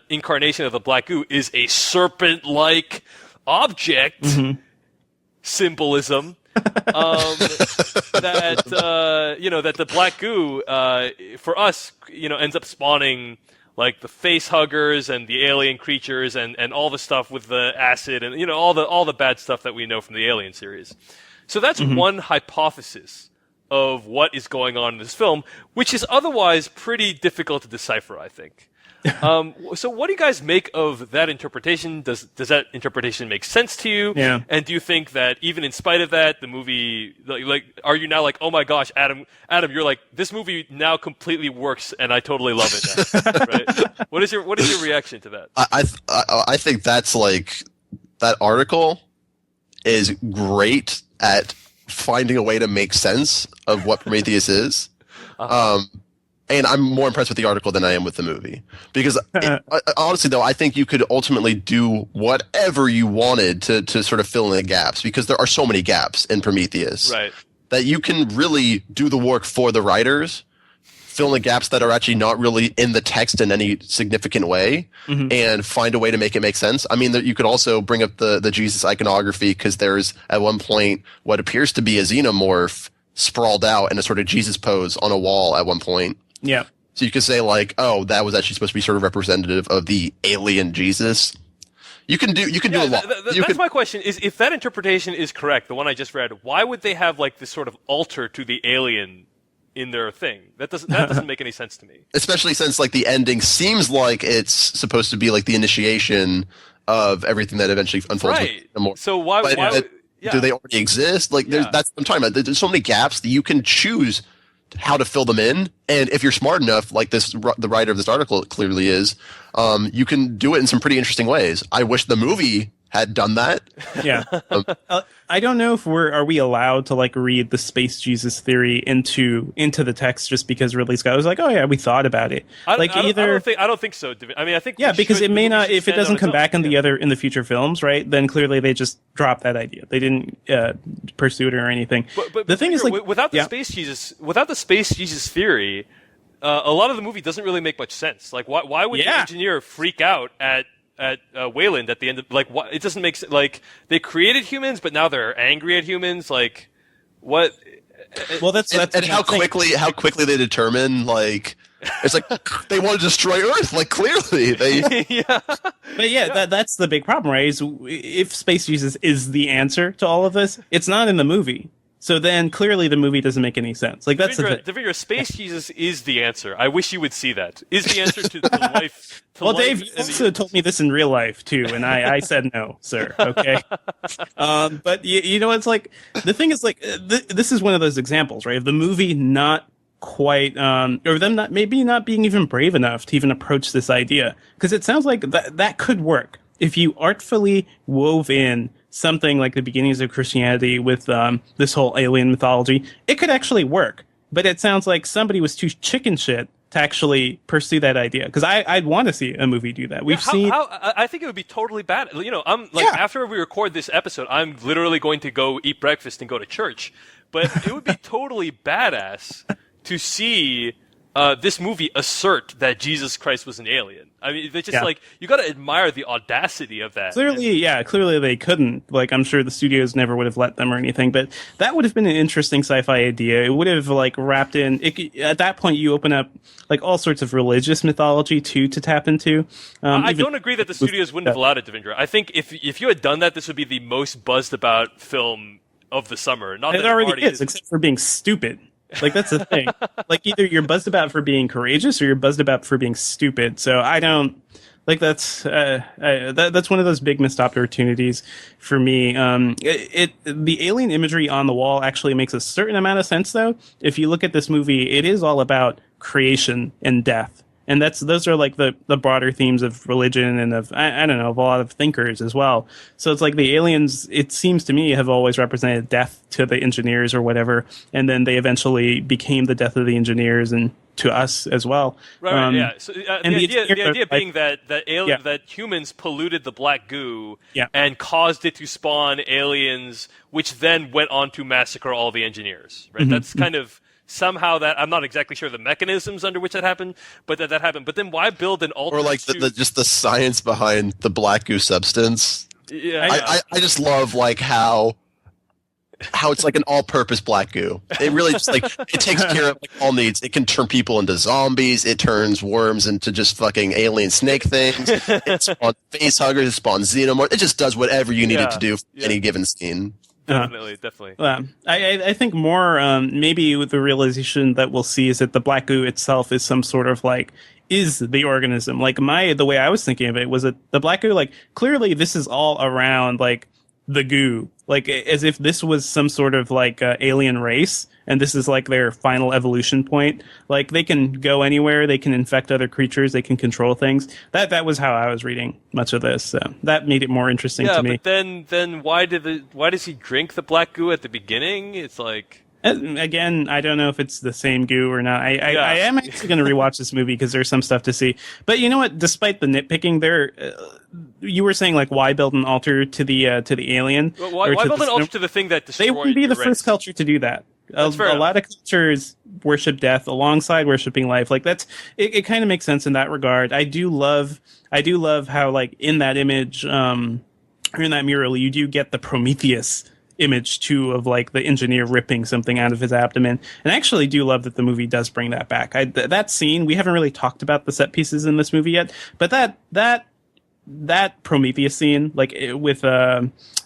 S1: incarnation of the black goo is a serpent-like object symbolism. That the black goo for us ends up spawning like the face huggers and the alien creatures and all the stuff with the acid and all the bad stuff that we know from the Alien series. So that's one hypothesis of what is going on in this film, which is otherwise pretty difficult to decipher, I think. So what do you guys make of that interpretation? Does that interpretation make sense to you?
S3: Yeah.
S1: And do you think that even in spite of that, the movie, like, are you now like, oh my gosh, Adam, you're like, this movie now completely works and I totally love it now, right? What is your reaction to that?
S4: I think that's like, that article is great at finding a way to make sense of what Prometheus is. And I'm more impressed with the article than I am with the movie. Because honestly, though, I think you could ultimately do whatever you wanted to sort of fill in the gaps, because there are so many gaps in Prometheus.
S1: Right.
S4: That you can really do the work for the writers, fill in the gaps that are actually not really in the text in any significant way, and find a way to make it make sense. I mean, you could also bring up the Jesus iconography, because there's at one point what appears to be a xenomorph sprawled out in a sort of Jesus pose on a wall at one point.
S3: Yeah.
S4: So you could say like, oh, that was actually supposed to be sort of representative of the alien Jesus. You can do a lot.
S1: That's my question, is if that interpretation is correct, the one I just read, why would they have like this sort of altar to the alien in their thing? That doesn't make any sense to me.
S4: Especially since like the ending seems like it's supposed to be like the initiation of everything that eventually unfolds.
S1: Right.
S4: More.
S1: So why
S4: do they already exist? Like that's what I'm talking about. There's so many gaps that you can choose how to fill them in, and if you're smart enough, like the writer of this article clearly is, you can do it in some pretty interesting ways. I wish the movie had done that.
S3: Yeah. I don't know if are we allowed to like read the space Jesus theory into the text just because Ridley Scott was like, oh yeah, we thought about it.
S1: I don't think so. I mean, I think
S3: because it may not, if it doesn't come back in the future films, right? Then clearly they just dropped that idea. They didn't pursue it or anything. But the thing is, like,
S1: without the space Jesus theory, a lot of the movie doesn't really make much sense. Like, why would the engineer freak out at Wayland at the end of, like, what? It doesn't make sense. Like, they created humans, but now they're angry at humans. Like, what?
S3: Well, that's
S4: and how quickly they determine, like, it's like they want to destroy Earth. Like, clearly they.
S3: Yeah. But yeah, that's the big problem, right? Is if Space Jesus is the answer to all of this, it's not in the movie. So then clearly the movie doesn't make any sense. Like, that's
S1: Devindra, Space Jesus is the answer. I wish you would see that. Is the answer to life.
S3: Well, Dave also told me this in real life too, and I said no, sir. Okay. But you know, it's like, the thing is, like, this is one of those examples, right? Of the movie not quite, or them not being even brave enough to even approach this idea, because it sounds like that could work if you artfully wove in something like the beginnings of Christianity with this whole alien mythology. It could actually work, but it sounds like somebody was too chicken shit to actually pursue that idea. Because I'd want to see a movie do that.
S1: I think it would be totally bad. You know, I'm like, after we record this episode, I'm literally going to go eat breakfast and go to church. But it would be totally badass to see this movie assert that Jesus Christ was an alien. I mean, they just like, you got to admire the audacity of that.
S3: Clearly they couldn't. Like, I'm sure the studios never would have let them or anything, but that would have been an interesting sci-fi idea. It would have like wrapped in. At that point, you open up like all sorts of religious mythology too to tap into.
S1: I don't agree that the studios wouldn't have allowed it, Devindra. I think if you had done that, this would be the most buzzed about film of the summer. Not that
S3: it already is, except for being stupid. Like, that's the thing. Like, either you're buzzed about for being courageous or you're buzzed about for being stupid. So I don't like that's one of those big missed opportunities for me. The alien imagery on the wall actually makes a certain amount of sense, though. If you look at this movie, it is all about creation and death. And those are like the broader themes of religion and of, I don't know, of a lot of thinkers as well. So it's like the aliens, it seems to me, have always represented death to the engineers or whatever. And then they eventually became the death of the engineers and to us as well.
S1: Right, yeah. So, the idea being that humans polluted the black goo and caused it to spawn aliens, which then went on to massacre all the engineers. Right? Mm-hmm. That's kind of... Somehow that, I'm not exactly sure the mechanisms under which that happened, but that happened. But then why build an alternate?
S4: Or like just the science behind the black goo substance.
S1: Yeah,
S4: I just love like how it's like an all-purpose black goo. It really just like, it takes care of like all needs. It can turn people into zombies. It turns worms into just fucking alien snake things. It spawns face huggers. It spawns xenomorphs. It just does whatever you need it to do for any given scene.
S1: Definitely.
S3: I think more maybe with the realization that we'll see is that the black goo itself is some sort of like is the organism. Like the way I was thinking of it was that the black goo, like, clearly this is all around like the goo, like as if this was some sort of like alien race, and this is like their final evolution point. Like, they can go anywhere, they can infect other creatures, they can control things. That was how I was reading much of this. So that made it more interesting to me.
S1: But then why does he drink the black goo at the beginning? It's like,
S3: Again, I don't know if it's the same goo or not. I am actually going to rewatch this movie because there's some stuff to see. But you know what? Despite the nitpicking, you were saying like, why build an altar to the alien?
S1: Well, why build an altar to the thing that destroyed?
S3: They wouldn't be the first culture to do that. A lot of cultures worship death alongside worshiping life. Like it kind of makes sense in that regard. I do love how like in that image, or in that mural, you do get the Prometheus image too of like the engineer ripping something out of his abdomen. And I actually do love that the movie does bring that back. That scene, we haven't really talked about the set pieces in this movie yet, but that Prometheus scene, like with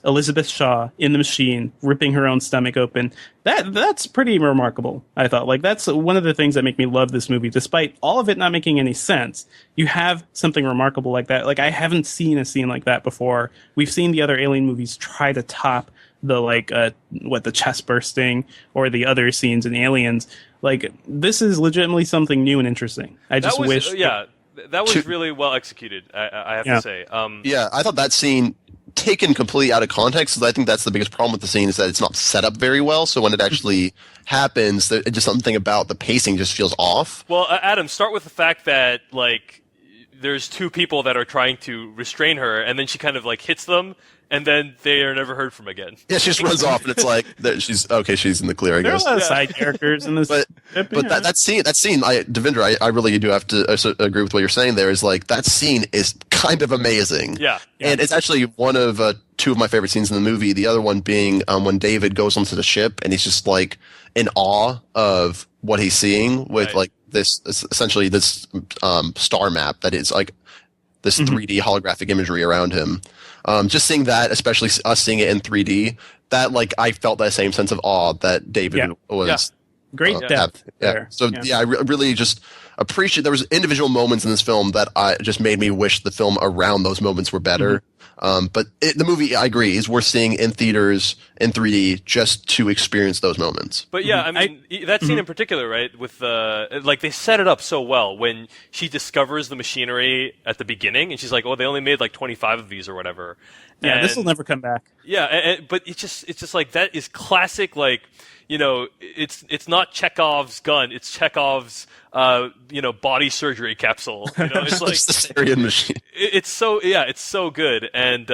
S3: Elizabeth Shaw in the machine ripping her own stomach open, that's pretty remarkable. I thought, like, that's one of the things that make me love this movie, despite all of it not making any sense. You have something remarkable like that. Like, I haven't seen a scene like that before. We've seen the other Alien movies try to top the the chest bursting or the other scenes in Aliens. Like, this is legitimately something new and interesting. I just wish.
S1: That was really well executed, I have to say.
S4: I thought that scene, taken completely out of context, because I think that's the biggest problem with the scene, is that it's not set up very well. So when it actually happens, just something about the pacing just feels off.
S1: Well, Adam, start with the fact that, like, there's two people that are trying to restrain her, and then she kind of, like, hits them, and then they are never heard from again.
S4: Yeah, she just runs off, and it's like she's in the clear, I guess.
S3: There are a lot of side characters in this,
S4: but that scene, Devindra, I really do have to agree with what you're saying. There is like that scene is kind of amazing.
S1: Yeah,
S4: and it's actually one of two of my favorite scenes in the movie. The other one being when David goes onto the ship and he's just like in awe of what he's seeing with like this essentially this star map that is like this 3D holographic imagery around him. Just seeing that, especially us seeing it in 3D, that like I felt that same sense of awe that David was.
S3: Great depth.
S4: Yeah. So I really just appreciate. There was individual moments in this film that just made me wish the film around those moments were better. But the movie, I agree, is worth seeing in theaters in 3D just to experience those moments.
S1: But yeah, I mean, that scene in particular, right, with like they set it up so well when she discovers the machinery at the beginning, and she's like, "Oh, they only made like 25 of these or whatever."
S3: Yeah, this will never come back.
S1: Yeah, but it's just like that is classic. Like, you know, it's not Chekhov's gun; it's Chekhov's body surgery capsule. You know, it's like
S4: the Syrian machine.
S1: It's so good, and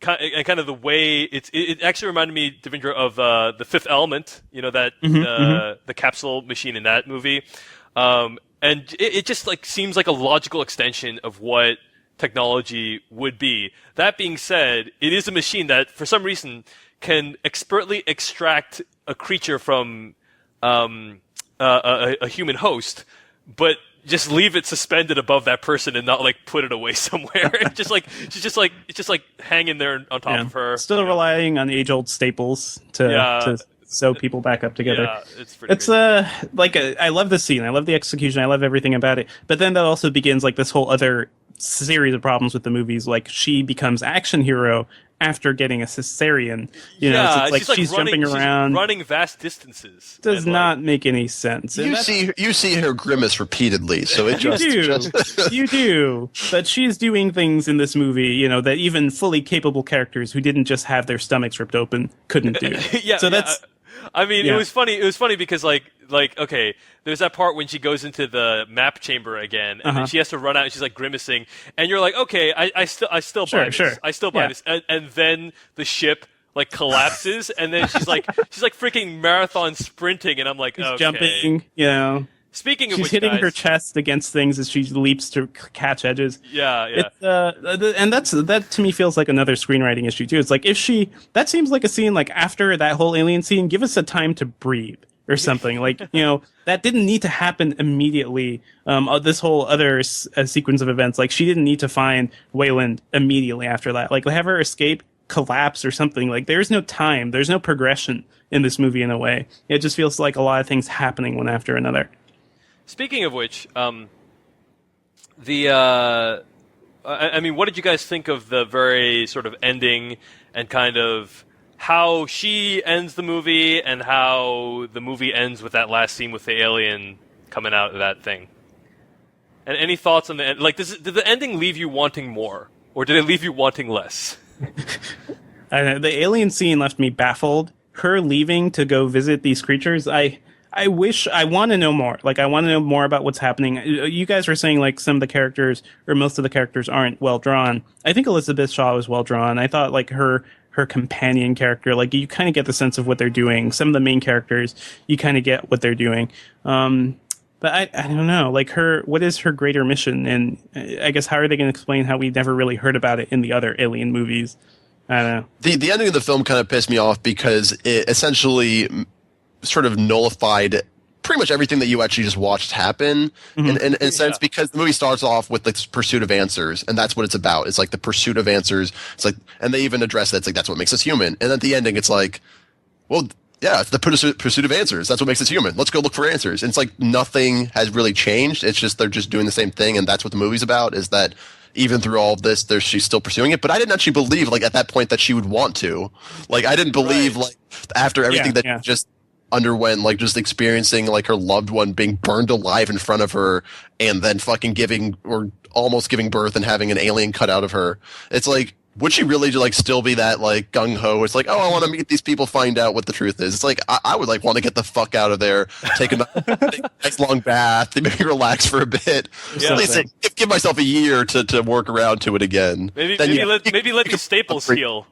S1: kind of the way it actually reminded me, Devindra, of the Fifth Element. You know, that the capsule machine in that movie, and it just like seems like a logical extension of what technology would be. That being said, it is a machine that, for some reason, can expertly extract a creature from a human host, but just leave it suspended above that person and not like put it away somewhere. It's just like hanging there on top of her.
S3: Still relying on age-old staples to sew people back up together.
S1: Yeah, it's
S3: I love the scene. I love the execution. I love everything about it. But then that also begins like this whole other series of problems with the movies. Like, she becomes action hero after getting a cesarean. You know, so it's like she's jumping around,
S1: running vast distances.
S3: Does not make any sense.
S4: You see her grimace repeatedly, so it
S3: you do. But she's doing things in this movie, you know, that even fully capable characters who didn't just have their stomachs ripped open couldn't do.
S1: It was funny. It was funny because like okay, there's that part when she goes into the map chamber again, and then she has to run out, and she's like grimacing, and you're like, okay, I still buy this. I still buy this, and then the ship like collapses, and then she's like freaking marathon sprinting, and I'm like,
S3: she's
S1: okay.
S3: jumping, you know.
S1: Speaking of
S3: she's
S1: which,
S3: hitting
S1: guys,
S3: her chest against things as she leaps to catch edges.
S1: Yeah.
S3: And that to me feels like another screenwriting issue too. It's like that seems like a scene like after that whole alien scene, give us a time to breathe or something. Like, you know, that didn't need to happen immediately. This whole other sequence of events, like she didn't need to find Wayland immediately after that. Like, have her escape, collapse or something. Like, there's no time, there's no progression in this movie in a way. It just feels like a lot of things happening one after another.
S1: Speaking of which, I mean, what did you guys think of the very sort of ending and kind of how she ends the movie and how the movie ends with that last scene with the alien coming out of that thing? And any thoughts on the end? Like, did the ending leave you wanting more, or did it leave you wanting less?
S3: The alien scene left me baffled her leaving to go visit these creatures, I want to know more. Like, I want to know more about what's happening. You guys were saying, like, some of the characters, or most of the characters, aren't well drawn. I think Elizabeth Shaw was well drawn. I thought, like, her companion character, like, you kind of get the sense of what they're doing. Some of the main characters, you kind of get what they're doing. But I don't know, like, what is her greater mission? And I guess how are they going to explain how we never really heard about it in the other Alien movies? I don't know. The
S4: ending of the film kind of pissed me off because it essentially sort of nullified pretty much everything that you actually just watched happen in a sense, because the movie starts off with the pursuit of answers, and that's what it's about. It's like the pursuit of answers. It's like, and they even address that. It's like, that's what makes us human. And at the ending, it's like, well, yeah, it's the pursuit of answers. That's what makes us human. Let's go look for answers. And it's like nothing has really changed. It's just they're just doing the same thing, and that's what the movie's about, is that even through all of this, she's still pursuing it. But I didn't actually believe, like, at that point that she would want to. Like, I didn't believe, like, after everything she just underwent, like, just experiencing, like, her loved one being burned alive in front of her, and then fucking giving, or almost giving birth and having an alien cut out of her. It's like, would she really, like, still be that, like, gung-ho? It's like, oh, I want to meet these people, find out what the truth is. It's like, I would, like, want to get the fuck out of there, take a nice long bath, maybe relax for a bit.
S1: Yeah,
S4: at least give myself a year to work around to it again.
S1: Maybe let these staples heal.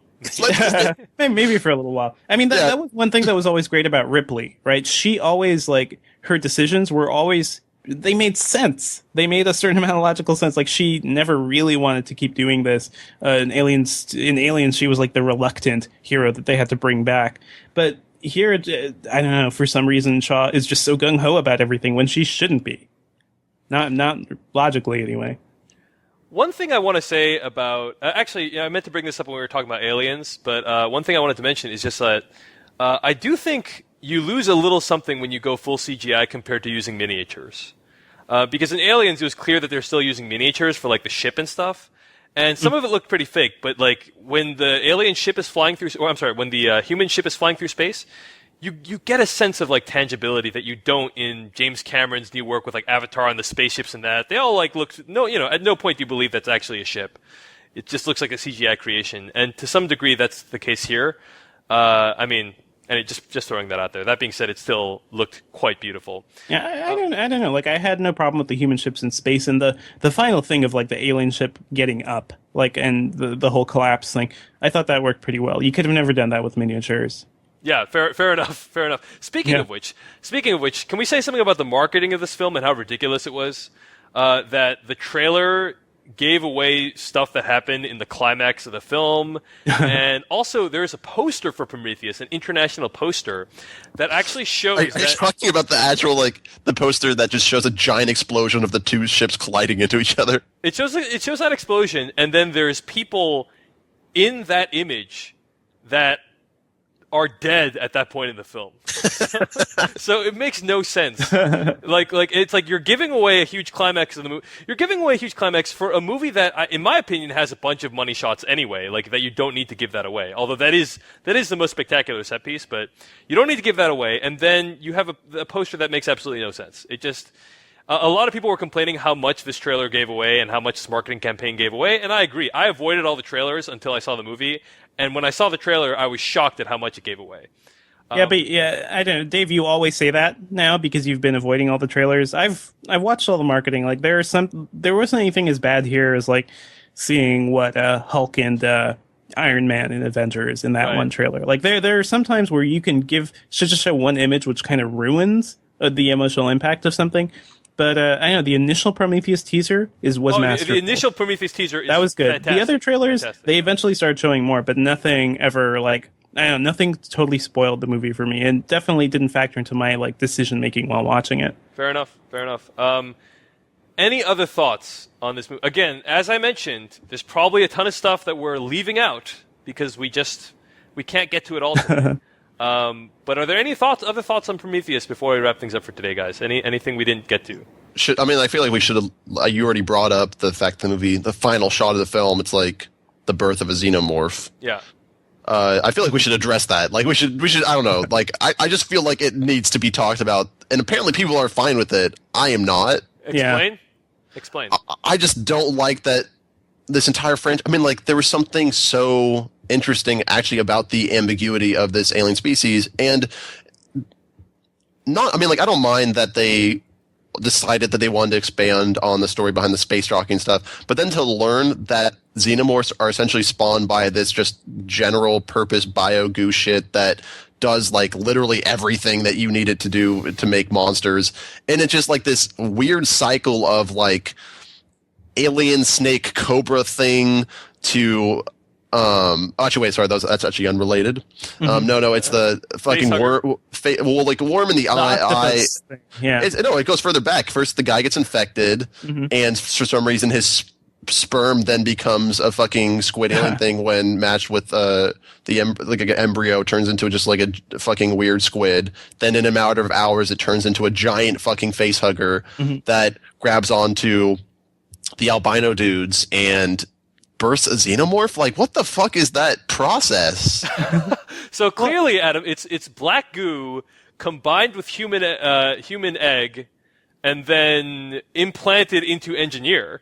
S3: Maybe for a little while. I mean, that was one thing that was always great about Ripley, right? She always, like, her decisions were always, they made sense. They made a certain amount of logical sense. Like, she never really wanted to keep doing this. In Aliens, she was like the reluctant hero that they had to bring back. But here, I don't know, for some reason, Shaw is just so gung-ho about everything when she shouldn't be. Not logically, anyway.
S1: One thing I want to say about... actually, I meant to bring this up when we were talking about Aliens, but one thing I wanted to mention is just that I do think you lose a little something when you go full CGI compared to using miniatures. Because in Aliens, it was clear that they're still using miniatures for, like, the ship and stuff. And some of it looked pretty fake, but, like, when the alien ship is flying through... Or, I'm sorry, when the human ship is flying through space, you get a sense of, like, tangibility that you don't in James Cameron's new work with, like, Avatar and the spaceships and that. They all, like, looked... No, at no point do you believe that's actually a ship. It just looks like a CGI creation. And to some degree, that's the case here. I mean... And just throwing that out there. That being said, it still looked quite beautiful.
S3: Yeah, I don't know. Like, I had no problem with the human ships in space, and the final thing of, like, the alien ship getting up, like, and the whole collapse thing. I thought that worked pretty well. You could have never done that with miniatures.
S1: Yeah, fair enough. Speaking of which, can we say something about the marketing of this film and how ridiculous it was? That the trailer gave away stuff that happened in the climax of the film. And also, there's a poster for Prometheus, an international poster, that actually shows... Are you
S4: talking about the actual, like, the poster that just shows a giant explosion of the two ships colliding into each other?
S1: It shows that explosion, and then there's people in that image that are dead at that point in the film. So it makes no sense. Like it's like you're giving away a huge climax of the movie. You're giving away a huge climax for a movie that, in my opinion, has a bunch of money shots anyway. Like, that you don't need to give that away. Although that is the most spectacular set piece, but you don't need to give that away. And then you have a poster that makes absolutely no sense. It just... a lot of people were complaining how much this trailer gave away and how much this marketing campaign gave away, and I agree. I avoided all the trailers until I saw the movie, and when I saw the trailer, I was shocked at how much it gave away.
S3: I don't know, Dave. You always say that now because you've been avoiding all the trailers. I've watched all the marketing. Like, there wasn't anything as bad here as, like, seeing what Hulk and Iron Man and Avengers in that one trailer. Like, there are some times where you can should just show one image, which kind of ruins the emotional impact of something. But I know the initial Prometheus teaser was masterful.
S1: The initial Prometheus teaser that
S3: was good.
S1: Fantastic.
S3: The other trailers, they eventually started showing more, but nothing ever, like, I don't know, nothing totally spoiled the movie for me, and definitely didn't factor into my, like, decision making while watching it.
S1: Fair enough. Any other thoughts on this movie? Again, as I mentioned, there's probably a ton of stuff that we're leaving out because we can't get to it all today. But are there any other thoughts on Prometheus before we wrap things up for today, guys? Anything we didn't get to?
S4: I feel like we should have. You already brought up the fact the final shot of the film, it's like the birth of a xenomorph.
S1: Yeah.
S4: I feel like we should address that. Like, we should. I don't know. Like, I just feel like it needs to be talked about, and apparently people are fine with it. I am not.
S1: Explain.
S4: I just don't like that. This entire franchise. I mean, like, there was something so interesting actually about the ambiguity of this alien species. And I don't mind that they decided that they wanted to expand on the story behind the space jockey and stuff, but then to learn that xenomorphs are essentially spawned by this just general purpose bio goo shit that does like literally everything that you need it to do to make monsters, and it's just like this weird cycle of like alien snake cobra thing to actually wait, sorry, that's actually unrelated. No, it's the fucking worm. Like a worm in the eye.
S3: Yeah.
S4: It goes further back. First, the guy gets infected, and for some reason, his sperm then becomes a fucking squid alien thing when matched with an embryo turns into just like a fucking weird squid. Then in a matter of hours, it turns into a giant fucking face hugger that grabs onto the albino dudes and bursts a xenomorph. Like, what the fuck is that process?
S1: So clearly, Adam, it's black goo combined with human egg and then implanted into engineer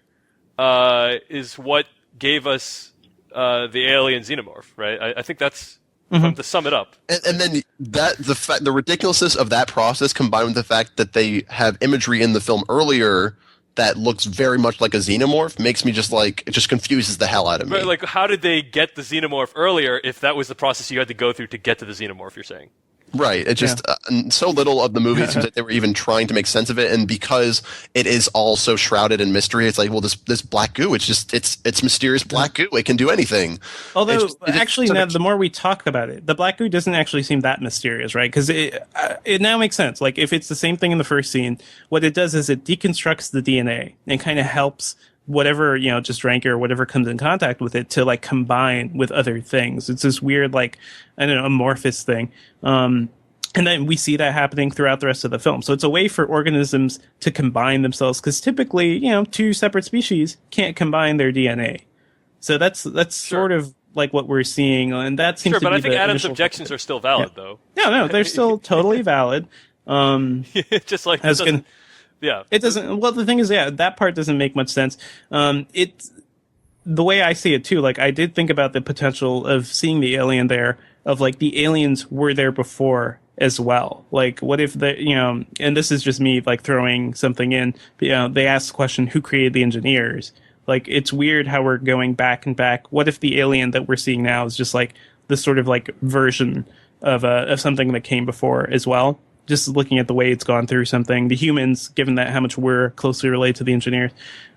S1: is what gave us the alien xenomorph, right? I think that's to sum it up.
S4: And then the ridiculousness of that process combined with the fact that they have imagery in the film earlier that looks very much like a xenomorph makes me just like, it just confuses the hell out of me.
S1: But like, how did they get the xenomorph earlier if that was the process you had to go through to get to the xenomorph, you're saying?
S4: Right. It's just so little of the movie seems like they were even trying to make sense of it, and because it is all so shrouded in mystery, it's like, well, this black goo, it's mysterious black goo. It can do anything.
S3: Although, the more we talk about it, the black goo doesn't actually seem that mysterious, right? Because it now makes sense. Like, if it's the same thing in the first scene, what it does is it deconstructs the DNA and kind of helps whatever, just rank or whatever comes in contact with it to like combine with other things. It's this weird, like, I don't know, amorphous thing. And then we see that happening throughout the rest of the film. So it's a way for organisms to combine themselves, because typically, two separate species can't combine their DNA. So that's sort of like what we're seeing, and that seems to be
S1: but I think Adam's
S3: initial
S1: objections are still valid, though.
S3: No, they're still totally valid.
S1: Just like yeah.
S3: It doesn't. Well, the thing is, that part doesn't make much sense. It's the way I see it too. Like, I did think about the potential of seeing the alien there, of like the aliens were there before as well. Like, what if and this is just me like throwing something in. They asked the question, who created the engineers? Like, it's weird how we're going back and back. What if the alien that we're seeing now is just like this sort of like version of something that came before as well? Just looking at the way it's gone through something, the humans, given that how much we're closely related to the engineers.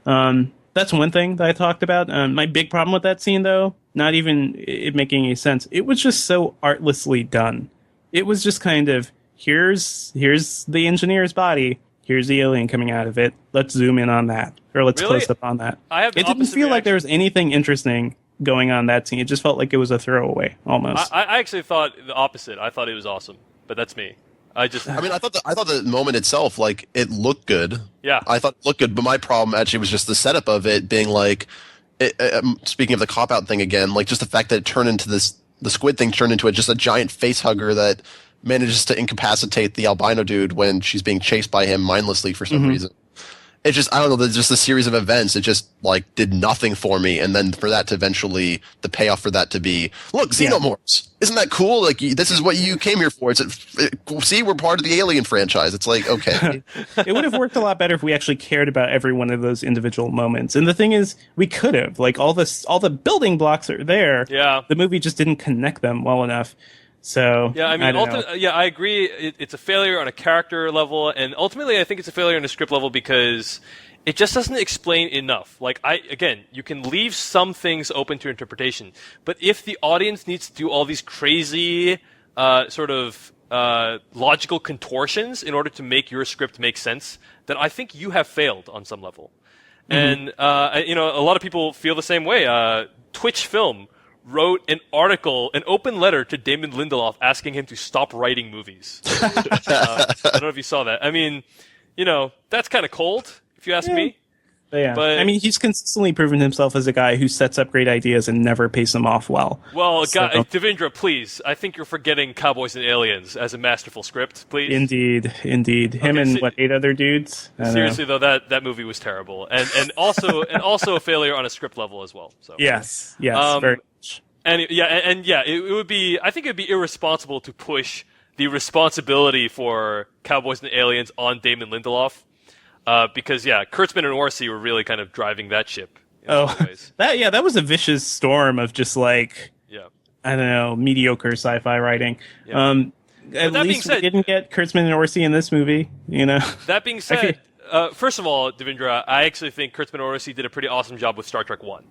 S3: That's one thing that I talked about. My big problem with that scene, though, not even it making any sense, it was just so artlessly done. It was just kind of, here's the engineer's body, here's the alien coming out of it, let's zoom in on that, or let's close up on that. It didn't feel like there was anything interesting going on that scene. It just felt like it was a throwaway, almost.
S1: I actually thought the opposite. I thought it was awesome, but that's me. I thought the moment itself, like, it looked good. Yeah. I thought it looked good, but my problem actually was just the setup of it being like, speaking of the cop-out thing again, like, just the fact that it turned into the squid thing turned into just a giant face hugger that manages to incapacitate the albino dude when she's being chased by him mindlessly for some reason. It's just, I don't know, there's just a series of events. It just, like, did nothing for me. And then for that to eventually, the payoff for that to be, look, xenomorphs. Isn't that cool? Like, this is what you came here for. See, we're part of the Alien franchise. It's like, okay.
S3: It would have worked a lot better if we actually cared about every one of those individual moments. And the thing is, we could have. Like, all the building blocks are there. Yeah. The movie just didn't connect them well enough. So
S1: yeah, I mean, I agree. It's a failure on a character level, and ultimately, I think it's a failure on a script level because it just doesn't explain enough. Like, you can leave some things open to interpretation, but if the audience needs to do all these crazy logical contortions in order to make your script make sense, then I think you have failed on some level. And a lot of people feel the same way. Twitch Film wrote an open letter to Damon Lindelof asking him to stop writing movies. I don't know if you saw that. I mean, that's kind of cold, if you ask me.
S3: But I mean, he's consistently proven himself as a guy who sets up great ideas and never pays them off well.
S1: Well, Devindra, please. I think you're forgetting Cowboys and Aliens as a masterful script, please.
S3: Indeed. Him and 8 other dudes?
S1: Seriously, though, that movie was terrible. And also a failure on a script level as well. So.
S3: Yes, very much.
S1: It would be. I think it would be irresponsible to push the responsibility for Cowboys and Aliens on Damon Lindelof, because Kurtzman and Orsi were really kind of driving that ship.
S3: That was a vicious storm of just like I don't know, mediocre sci-fi writing.
S1: Yeah.
S3: At least we didn't get Kurtzman and Orsi in this movie, you know.
S1: That being said, first of all, Devindra, I actually think Kurtzman and Orsi did a pretty awesome job with Star Trek 1.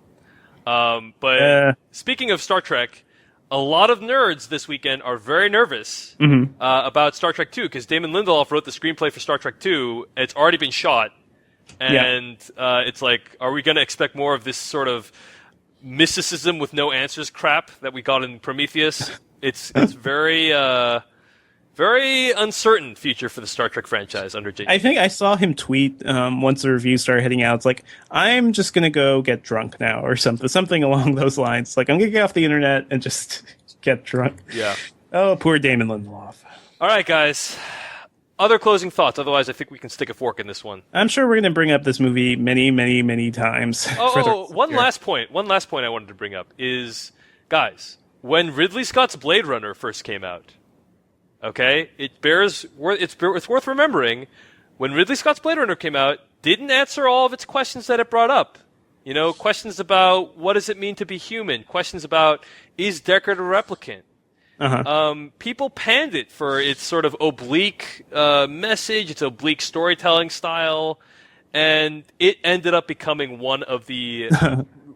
S1: But speaking of Star Trek, a lot of nerds this weekend are very nervous about Star Trek 2, because Damon Lindelof wrote the screenplay for Star Trek 2. It's already been shot. And it's like, are we going to expect more of this sort of mysticism with no answers crap that we got in Prometheus? It's very very uncertain future for the Star Trek franchise under J.J.
S3: I think I saw him tweet once the review started heading out. It's like, I'm just going to go get drunk now or something along those lines. Like, I'm going to get off the internet and just get drunk.
S1: Yeah.
S3: Oh, poor Damon Lindelof.
S1: All right, guys. Other closing thoughts. Otherwise, I think we can stick a fork in this one.
S3: I'm sure we're going to bring up this movie many, many, many times.
S1: One last point I wanted to bring up is, guys, when Ridley Scott's Blade Runner first came out, okay, it's worth remembering, when Ridley Scott's Blade Runner came out, didn't answer all of its questions that it brought up. You know, questions about what does it mean to be human, questions about is Deckard a replicant. People panned it for its sort of oblique message, its oblique storytelling style, and it ended up becoming one of the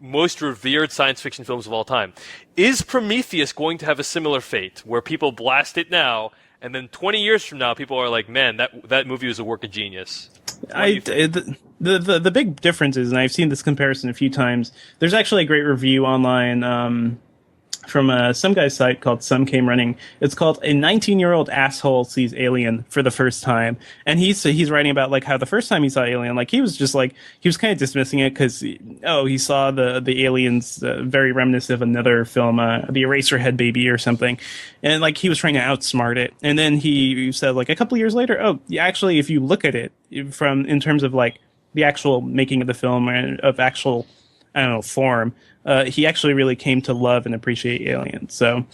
S1: most revered science fiction films of all time. Is Prometheus going to have a similar fate, where people blast it now, and then 20 years from now, people are like, man, that movie was a work of genius?
S3: The big difference is, and I've seen this comparison a few times, there's actually a great review online from some guy's site called Some Came Running. It's called A 19-Year-Old Asshole Sees Alien for the First Time. And he's writing about like how the first time he saw Alien, like he was kind of dismissing it because, he saw the aliens very reminiscent of another film, The Eraserhead Baby or something. And like he was trying to outsmart it. And then he said like a couple years later, actually, if you look at it in terms of like the actual making of the film and of actual, I don't know, form, he actually really came to love and appreciate Alien. So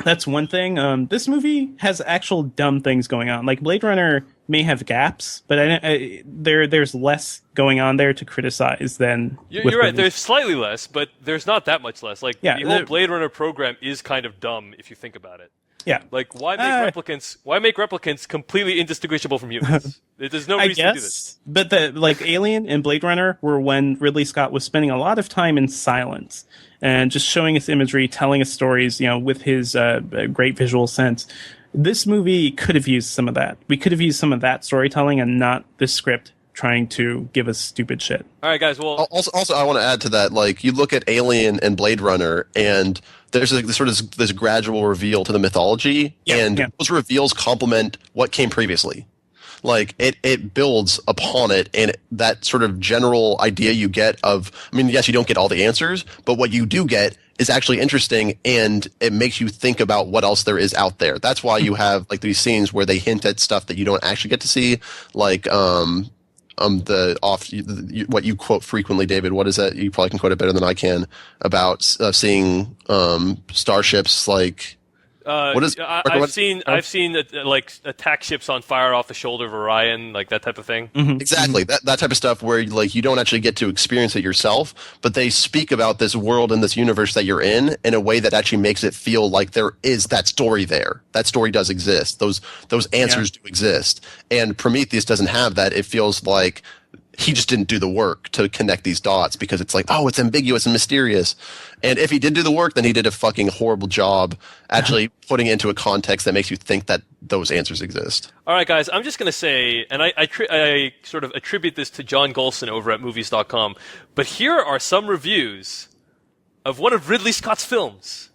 S3: that's one thing. This movie has actual dumb things going on. Like Blade Runner may have gaps, but there's less going on there to criticize than.
S1: You're right. There's slightly less, but there's not that much less. Like the whole Blade Runner program is kind of dumb if you think about it.
S3: Yeah.
S1: Like why make replicants completely indistinguishable from humans? There's no reason to do this.
S3: But Alien and Blade Runner were when Ridley Scott was spending a lot of time in silence and just showing us imagery, telling us stories, with his great visual sense. This movie could have used some of that. We could have used some of that storytelling and not this script trying to give us stupid shit.
S1: All right, guys. Well,
S4: also I want to add to that. Like, you look at Alien and Blade Runner, and there's this gradual reveal to the mythology, those reveals complement what came previously. Like, it builds upon it, and that sort of general idea you get of, I mean, yes, you don't get all the answers, but what you do get is actually interesting, and it makes you think about what else there is out there. That's why you have like these scenes where they hint at stuff that you don't actually get to see, like what you quote frequently, David. What is that? You probably can quote it better than I can, about seeing starships like. What is?
S1: I've seen like attack ships on fire off the shoulder of Orion, like that type of thing.
S3: Mm-hmm.
S4: Exactly, that type of stuff where like you don't actually get to experience it yourself, but they speak about this world and this universe that you're in a way that actually makes it feel like there is that story there. That story does exist. Those answers do exist, and Prometheus doesn't have that. It feels like he just didn't do the work to connect these dots because it's like, it's ambiguous and mysterious. And if he did do the work, then he did a fucking horrible job actually putting it into a context that makes you think that those answers exist.
S1: All right, guys, I'm just going to say, and I sort of attribute this to John Golson over at movies.com, but here are some reviews of one of Ridley Scott's films.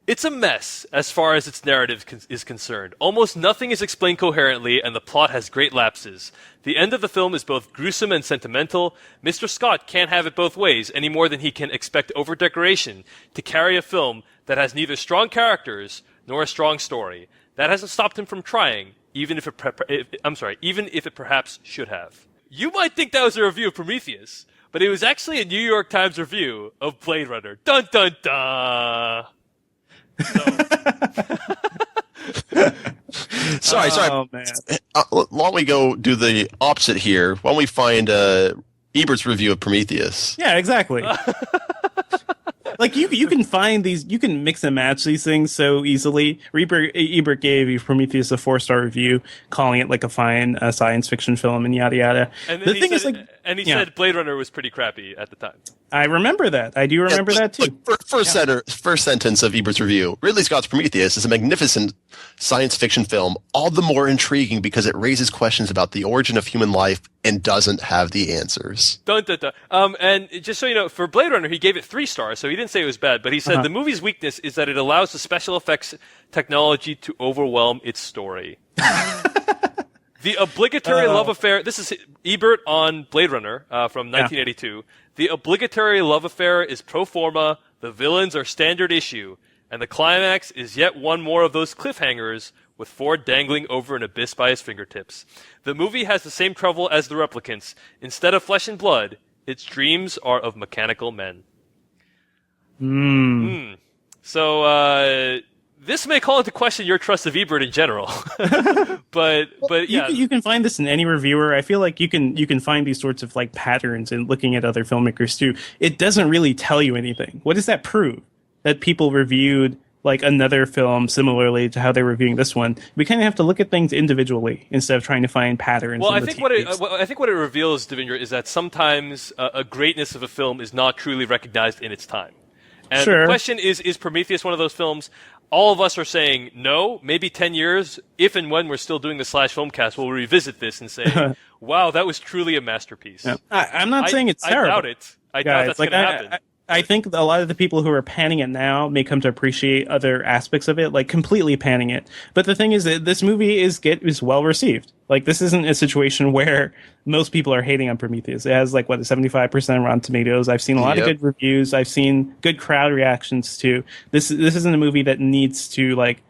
S1: It's a mess as far as its narrative is concerned. Almost nothing is explained coherently, and the plot has great lapses. The end of the film is both gruesome and sentimental. Mr. Scott can't have it both ways any more than he can expect over-decoration to carry a film that has neither strong characters nor a strong story. That hasn't stopped him from trying, even if it perhaps should have. You might think that was a review of Prometheus, but but it was actually a New York Times review of Blade Runner. Dun dun dun.
S4: Sorry.
S3: Oh, man.
S4: Why don't we go do the opposite here? Why don't we find Ebert's review of Prometheus?
S3: Yeah, exactly. Like you can find these, you can mix and match these things so easily. Ebert gave Prometheus a 4-star review, calling it like a fine science fiction film and yada yada.
S1: And
S3: the thing is, like,
S1: and he said Blade Runner was pretty crappy at the time.
S3: I remember that. I do remember that too.
S4: First sentence of Ebert's review: Ridley Scott's Prometheus is a magnificent science fiction film, all the more intriguing because it raises questions about the origin of human life and doesn't have the answers.
S1: Dun, dun, dun. And just so you know, for Blade Runner, he gave it 3 stars, so he didn't say it was bad, but he said the movie's weakness is that it allows the special effects technology to overwhelm its story. The obligatory love affair, this is Ebert on Blade Runner from 1982. The obligatory love affair is pro forma, the villains are standard issue, and the climax is yet one more of those cliffhangers with Ford dangling over an abyss by his fingertips. The movie has the same trouble as The Replicants. Instead of flesh and blood, its dreams are of mechanical men. So, this may call into question your trust of Ebert in general. but yeah.
S3: You can find this in any reviewer. I feel like you can find these sorts of like patterns in looking at other filmmakers too. It doesn't really tell you anything. What does that prove? That people reviewed like another film similarly to how they're reviewing this one. We kind of have to look at things individually instead of trying to find patterns.
S1: Well, I think what it reveals, Devindra, is that sometimes a greatness of a film is not truly recognized in its time. And the question is Prometheus one of those films? All of us are saying no. Maybe 10 years, if and when we're still doing the Slash Filmcast, we'll revisit this and say, wow, that was truly a masterpiece.
S3: Yeah. I'm not saying it's terrible.
S1: I doubt it. I doubt that's going to happen.
S3: I think a lot of the people who are panning it now may come to appreciate other aspects of it, like completely panning it. But the thing is that this movie is well received. Like, this isn't a situation where most people are hating on Prometheus. It has like, a 75% Rotten Tomatoes. I've seen a lot of good reviews. I've seen good crowd reactions too. This isn't a movie that needs to like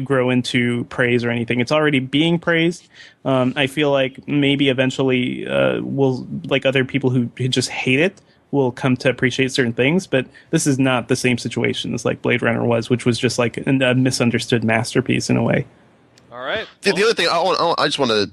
S3: grow into praise or anything. It's already being praised. I feel like maybe eventually will like other people who just hate it will come to appreciate certain things, but this is not the same situation as like Blade Runner was, which was just like a misunderstood masterpiece in a way.
S1: All right.
S4: The other thing, I just want to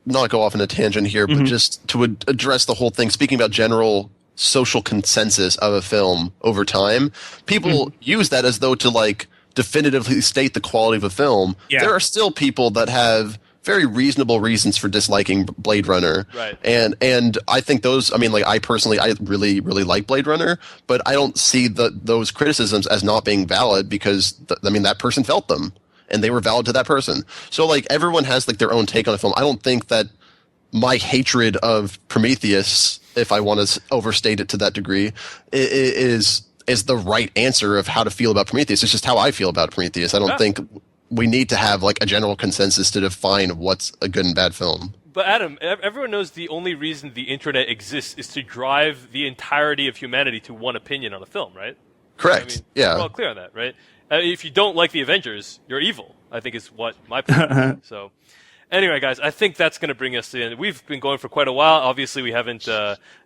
S4: not go off on a tangent here, but just to address the whole thing, speaking about general social consensus of a film over time, people use that as though to like definitively state the quality of a film. Yeah. There are still people that have very reasonable reasons for disliking Blade Runner. Right. And I think those, I mean, like I really, really like Blade Runner, but I don't see those criticisms as not being valid because, that person felt them and they were valid to that person. So like everyone has like their own take on a film. I don't think that my hatred of Prometheus, if I want to overstate it to that degree, is the right answer of how to feel about Prometheus. It's just how I feel about Prometheus. I don't think we need to have like a general consensus to define what's a good and bad film.
S1: But Adam, everyone knows the only reason the internet exists is to drive the entirety of humanity to one opinion on a film, right?
S4: Correct. Yeah.
S1: We're all clear on that, right? If you don't like the Avengers, you're evil, I think is what my point is. So anyway, guys, I think that's going to bring us in. We've been going for quite a while. Obviously, we haven't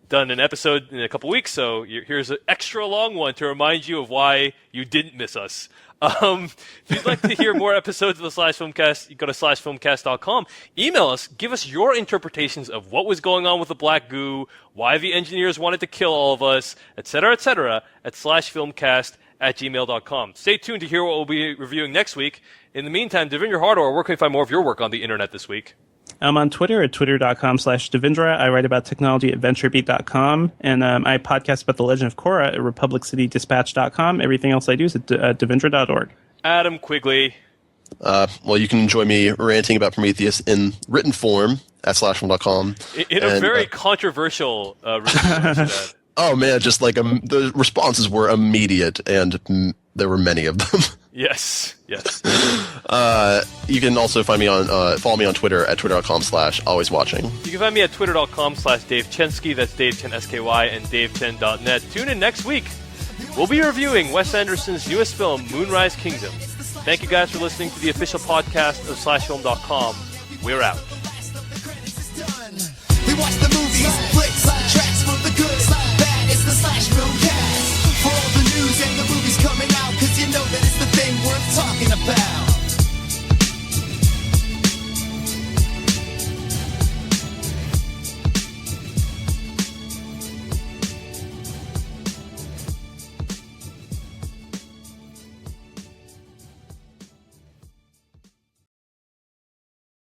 S1: done an episode in a couple weeks, so here's an extra long one to remind you of why you didn't miss us. If you'd like to hear more episodes of the Slash Filmcast, you go to slashfilmcast.com. Email us. Give us your interpretations of what was going on with the black goo, why the engineers wanted to kill all of us, etc., at slashfilmcast@gmail.com. Stay tuned to hear what we'll be reviewing next week. In the meantime, Devindra Hardor, where can we find more of your work on the internet this week?
S3: I'm on Twitter at twitter.com/Devindra. I write about technology at venturebeat.com. And I podcast about The Legend of Korra at republiccitydispatch.com. Everything else I do is at devindra.org.
S1: Adam Quigley.
S4: Well, you can enjoy me ranting about Prometheus in written form at slashfilm.com.
S1: In a very controversial review.
S4: Oh, man, just like the responses were immediate, and there were many of them.
S1: Yes.
S4: You can also follow me on Twitter at twitter.com/alwayswatching.
S1: You can find me at twitter.com/Dave Chensky. That's Dave Chen, SKY, and DaveChen.net. Tune in next week. We'll be reviewing Wes Anderson's newest film, Moonrise Kingdom. Thank you guys for listening to the official podcast of slashfilm.com. We're out.
S2: We watch the movies, flicks,